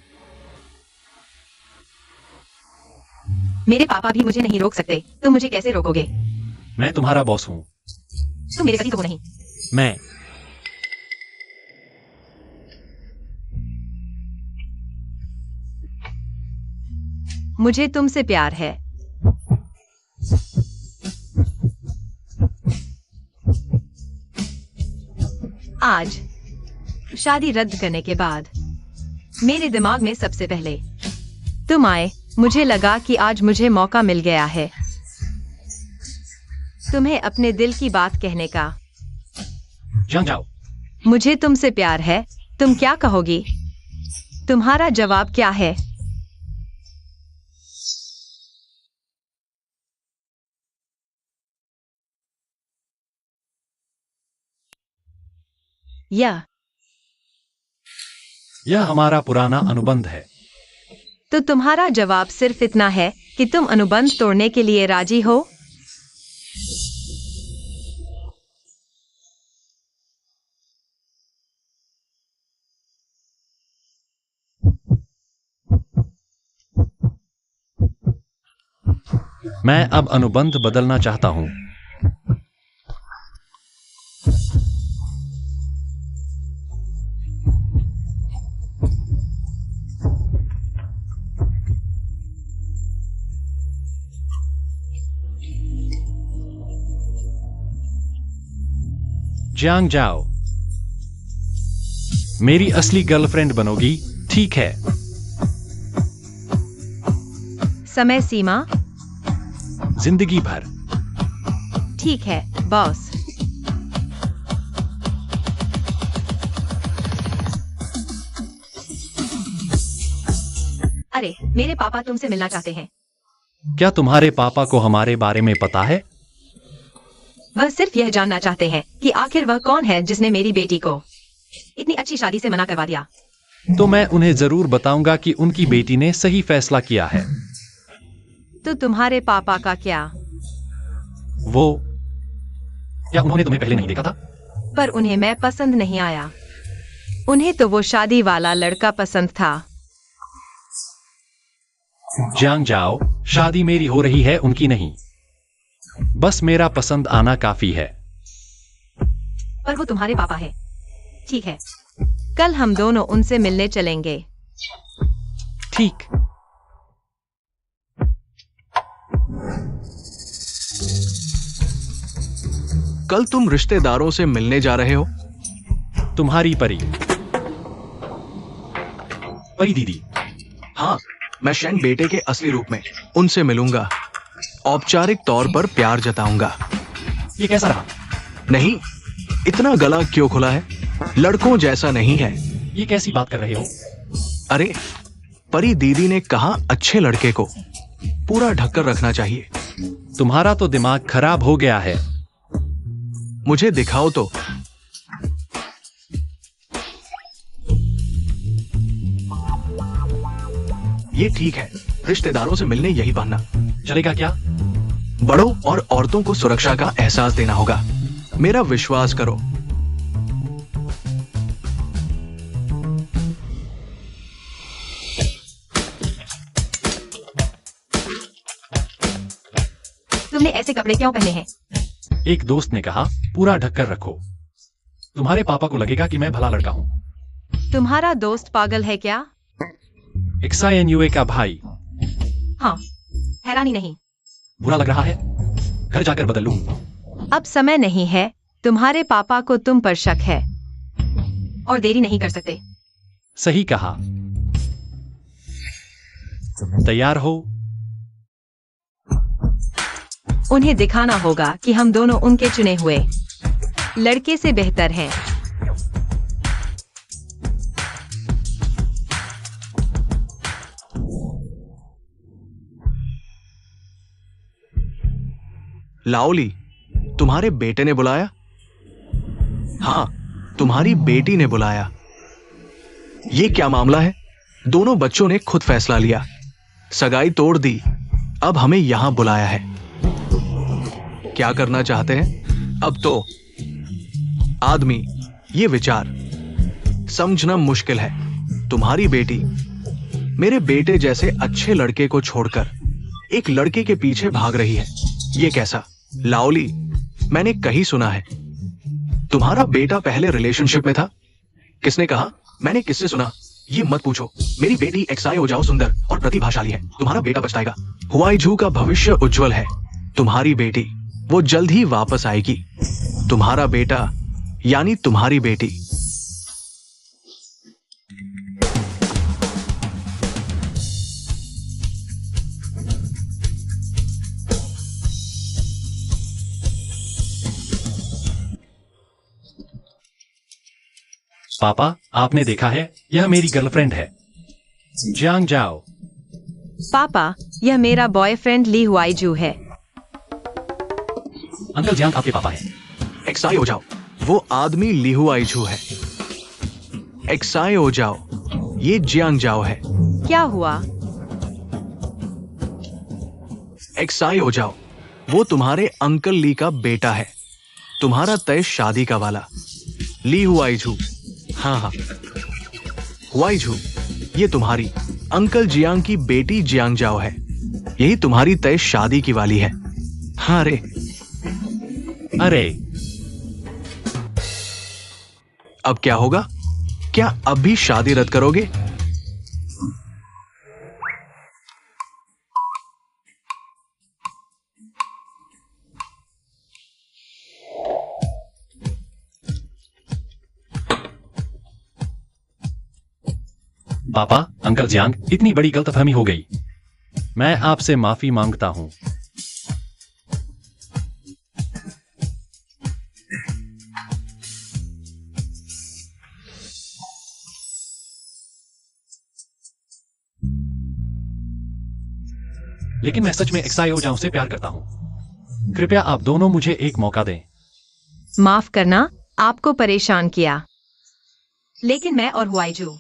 मेरे पापा भी मुझे नहीं रोक सकते। तुम मुझे कैसे रोकोगे?
मैं तुम्हारा बॉस हूँ।
तुम मेरे पति तो हो नहीं।
मैं
मुझे तुमसे प्यार है। आज शादी रद्द करने के बाद मेरे दिमाग में सबसे पहले तुम आए। मुझे लगा कि आज मुझे मौका मिल गया है तुम्हें अपने दिल की बात कहने का।
जाओ।
मुझे तुमसे प्यार है। तुम क्या कहोगी? तुम्हारा जवाब क्या है?
यह हमारा पुराना अनुबंध है।
तो तुम्हारा जवाब सिर्फ इतना है कि तुम अनुबंध तोड़ने के लिए राजी हो?
मैं अब अनुबंध बदलना चाहता हूं। जियांग जाओ, मेरी असली गर्लफ्रेंड बनोगी, ठीक है?
समय सीमा?
जिंदगी भर।
ठीक है बॉस। अरे मेरे पापा तुमसे मिलना चाहते हैं।
क्या तुम्हारे पापा को हमारे बारे में पता है?
वह सिर्फ यह जानना चाहते हैं कि आखिर वह कौन है जिसने मेरी बेटी को इतनी अच्छी शादी से मना करवा दिया।
तो मैं उन्हें जरूर बताऊंगा कि उनकी बेटी ने सही फैसला किया है।
तो तुम्हारे पापा का क्या?
वो, क्या उन्होंने तुम्हें पहले नहीं देखा था?
पर उन्हें मैं पसंद नहीं आया। उन्हें तो वो शादी वाला लड़का पसंद था।
जियांग जाओ, शादी मेरी हो रही है, उनकी नहीं। बस मेरा पसंद आना काफी है।
पर वो तुम्हारे पापा है। ठीक है, कल हम दोनों उनसे मिलने चलेंगे।
ठीक।
कल तुम रिश्तेदारों से मिलने जा रहे हो?
तुम्हारी परी। परी दीदी।
हाँ, मैं शेन बेटे के असली रूप में उनसे मिलूंगा। औपचारिक तौर पर प्यार जताऊंगा।
ये कैसा रहा?
नहीं, इतना गला क्यों खुला है? लड़कों जैसा नहीं है।
ये कैसी बात कर रहे हो?
अरे, परी दीदी ने कहा अच्छे लड़के को पूरा ढककर रखना चाहिए।
तुम्हारा तो दिमाग खराब हो गया है।
मुझे दिखाओ तो। ये ठीक है, रिश्तेदारों से मिलने यही बहाना
चलेगा क्या?
बड़ों और औरतों को सुरक्षा का एहसास देना होगा। मेरा विश्वास करो।
तुमने ऐसे कपड़े क्यों पहने हैं?
एक दोस्त ने कहा पूरा ढककर रखो। तुम्हारे पापा को लगेगा कि मैं भला लड़का हूं।
तुम्हारा दोस्त पागल है क्या?
XINUA का भाई।
हाँ, हैरानी नहीं।
बुरा लग रहा है? घर जाकर बदल लूं।
अब समय नहीं है। तुम्हारे पापा को तुम पर शक है और देरी नहीं कर सकते।
सही कहा। तैयार हो?
उन्हें दिखाना होगा कि हम दोनों उनके चुने हुए लड़के से बेहतर हैं।
लाओली, तुम्हारे बेटे ने बुलाया? हाँ, तुम्हारी बेटी ने बुलाया। ये क्या मामला है? दोनों बच्चों ने खुद फैसला लिया, सगाई तोड़ दी, अब हमें यहां बुलाया है। क्या करना चाहते हैं? अब तो आदमी, ये विचार समझना मुश्किल है। तुम्हारी बेटी मेरे बेटे जैसे अच्छे लड़के को छोड़कर एक लड़के के पीछे भाग रही है। ये कैसा? लाओली, मैंने कहीं सुना है तुम्हारा बेटा पहले रिलेशनशिप में था। किसने कहा? मैंने किससे सुना? ये मत पूछो। मेरी बेटी XI हो जाओ सुंदर और प्रतिभाशाली है। तुम्हारा बेटा पछताएगा। हुआईझू का भविष्य उज्जवल है। तुम्हारी बेटी, वो जल्द ही वापस आएगी। तुम्हारा बेटा यानी तुम्हारी बेटी।
पापा, आपने देखा है, यह मेरी गर्लफ्रेंड है। जियांग जाओ।
पापा, यह मेरा बॉयफ्रेंड ली हुआईजू है।
अंकल जियांग आपके पापा हैं।
XI हो जाओ, वो आदमी लिहुआईझू है। XI हो जाओ, ये जियांग जाओ है।
क्या हुआ?
XI हो जाओ, वो तुम्हारे अंकल ली का बेटा है। तुम्हारा तय शादी का वाला। ली हुआईझू। हाँ हाँ, हुआईझू, ये तुम्हारी अंकल जियांग की बेटी जियांग जाओ है। यही तुम्हारी तय शादी की वाली है। हाँ अरे,
अरे
अब क्या होगा? क्या अब भी शादी रद्द करोगे?
पापा, अंकल जियांग, इतनी बड़ी गलतफहमी हो गई। मैं आपसे माफी मांगता हूं। लेकिन मैं सच में एक्सायो जाओ से प्यार करता हूं। कृपया आप दोनों मुझे एक मौका दें।
माफ करना, आपको परेशान किया, लेकिन मैं और हुआईजू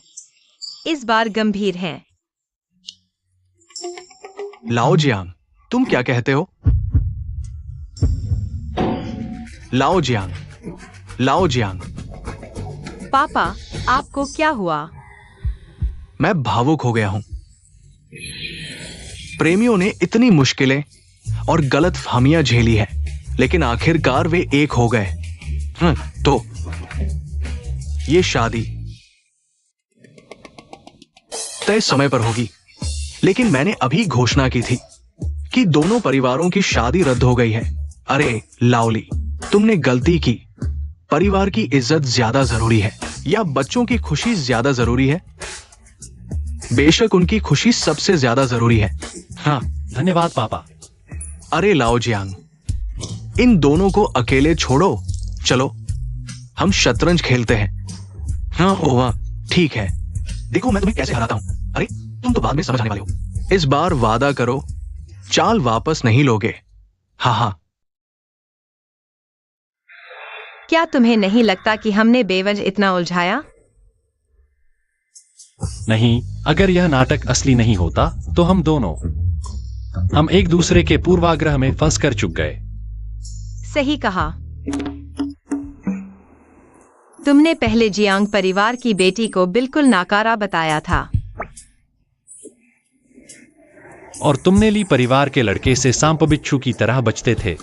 इस बार गंभीर हैं।
लाओ जियांग, तुम क्या कहते हो? लाओ जियांग, लाओ जियांग।
पापा, आपको क्या हुआ?
मैं भावुक हो गया हूं। प्रेमियों ने इतनी मुश्किलें और गलतफहमियां झेली है, लेकिन आखिरकार वे एक हो गए। तो ये शादी तय समय पर होगी, लेकिन मैंने अभी घोषणा की थी कि दोनों परिवारों की शादी रद्द हो गई है। अरे लाओली, तुमने गलती की। परिवार की इज्जत ज्यादा जरूरी है या बच्चों की खुशी ज्यादा जरूरी है? बेशक उनकी खुशी सबसे ज्यादा जरूरी है। हाँ,
धन्यवाद पापा।
अरे लाओ जियांग, इन दोनों को अकेले छोड़ो। चलो हम शतरंज खेलते हैं। हाँ ओवा, ठीक है। देखो मैं तुम्हें कैसे हराता हूं। अरे तुम तो बाद में समझ आने वाले हो। इस बार वादा करो, चाल वापस नहीं लोगे। हाँ हाँ।
क्या तुम्हें नहीं लगता कि हमने बेवजह इतना उलझाया?
नहीं, अगर यह नाटक असली नहीं होता तो हम एक दूसरे के पूर्वाग्रह में फंस कर चुक गए।
सही कहा। तुमने पहले जियांग परिवार की बेटी को बिल्कुल नाकारा बताया था,
और तुमने ली परिवार के लड़के से सांप बिच्छू की तरह बचते थे।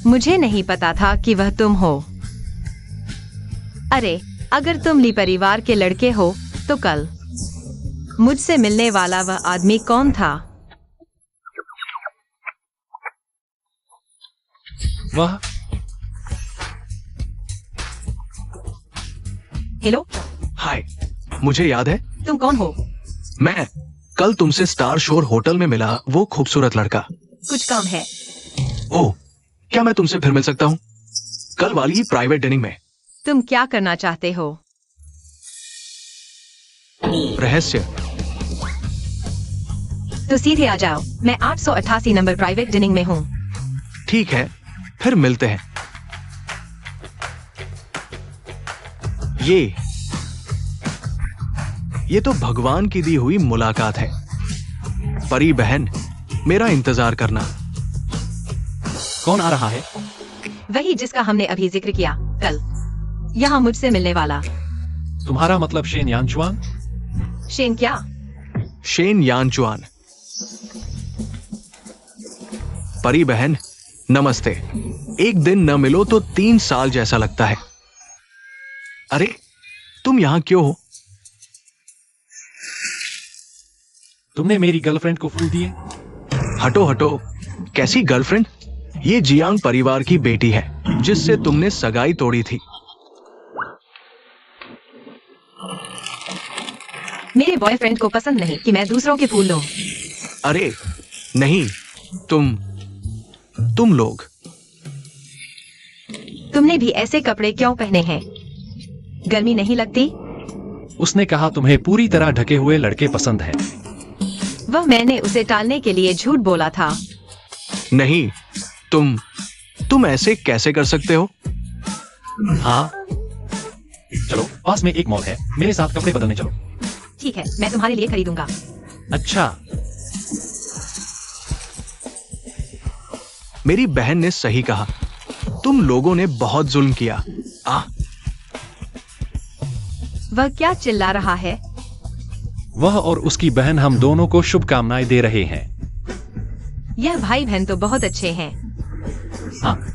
मुझे नहीं पता था कि वह तुम हो। अरे, अगर तुम ली परिवार के लड़के हो तो कल मुझसे मिलने वाला वह आदमी कौन था?
वह
हेलो,
हाय, मुझे याद है।
तुम कौन हो?
मैं कल तुमसे स्टार शोर होटल में मिला वो खूबसूरत लड़का।
कुछ काम है?
ओह, क्या मैं तुमसे फिर मिल सकता हूँ? कल वाली ही प्राइवेट डिनिंग में।
तुम क्या करना चाहते हो?
रहस्य।
तो सीधे आ जाओ। मैं 888 नंबर प्राइवेट डिनिंग में हूँ।
ठीक है, फिर मिलते हैं। ये तो भगवान की दी हुई मुलाकात है। परी बहन, मेरा इंतजार करना।
कौन आ रहा है?
वही जिसका हमने अभी जिक्र किया, कल यहाँ मुझसे मिलने वाला।
तुम्हारा मतलब शेन यानचुआन?
शेन क्या?
शेन यानचुआन। परी बहन, नमस्ते। एक दिन न मिलो तो 3 साल जैसा लगता है। अरे तुम यहां क्यों हो?
तुमने मेरी गर्लफ्रेंड को फूल दिए?
हटो हटो, कैसी गर्लफ्रेंड? ये जियांग परिवार की बेटी है जिससे तुमने सगाई तोड़ी थी।
मेरे बॉयफ्रेंड को पसंद नहीं कि मैं दूसरों के फूल लूं।
अरे नहीं, तुम लोग।
तुमने भी ऐसे कपड़े क्यों पहने हैं? गर्मी नहीं लगती?
उसने कहा तुम्हें पूरी तरह ढके हुए लड़के पसंद हैं।
वह मैंने उसे टालने के लिए झूठ बोला था।
नहीं, तुम ऐसे कैसे कर सकते हो?
हाँ, चलो पास में एक मॉल है, मेरे साथ कपड़े बदलने चलो।
ठीक है, मैं तुम्हारे लिए खरीदूंगा।
अच्छा।
मेरी बहन ने सही कहा, तुम लोगों ने बहुत जुल्म किया।
वह क्या चिल्ला रहा है?
वह और उसकी बहन हम दोनों को शुभकामनाएं दे रहे हैं।
यह भाई बहन तो बहुत अच्छे हैं।
हाँ,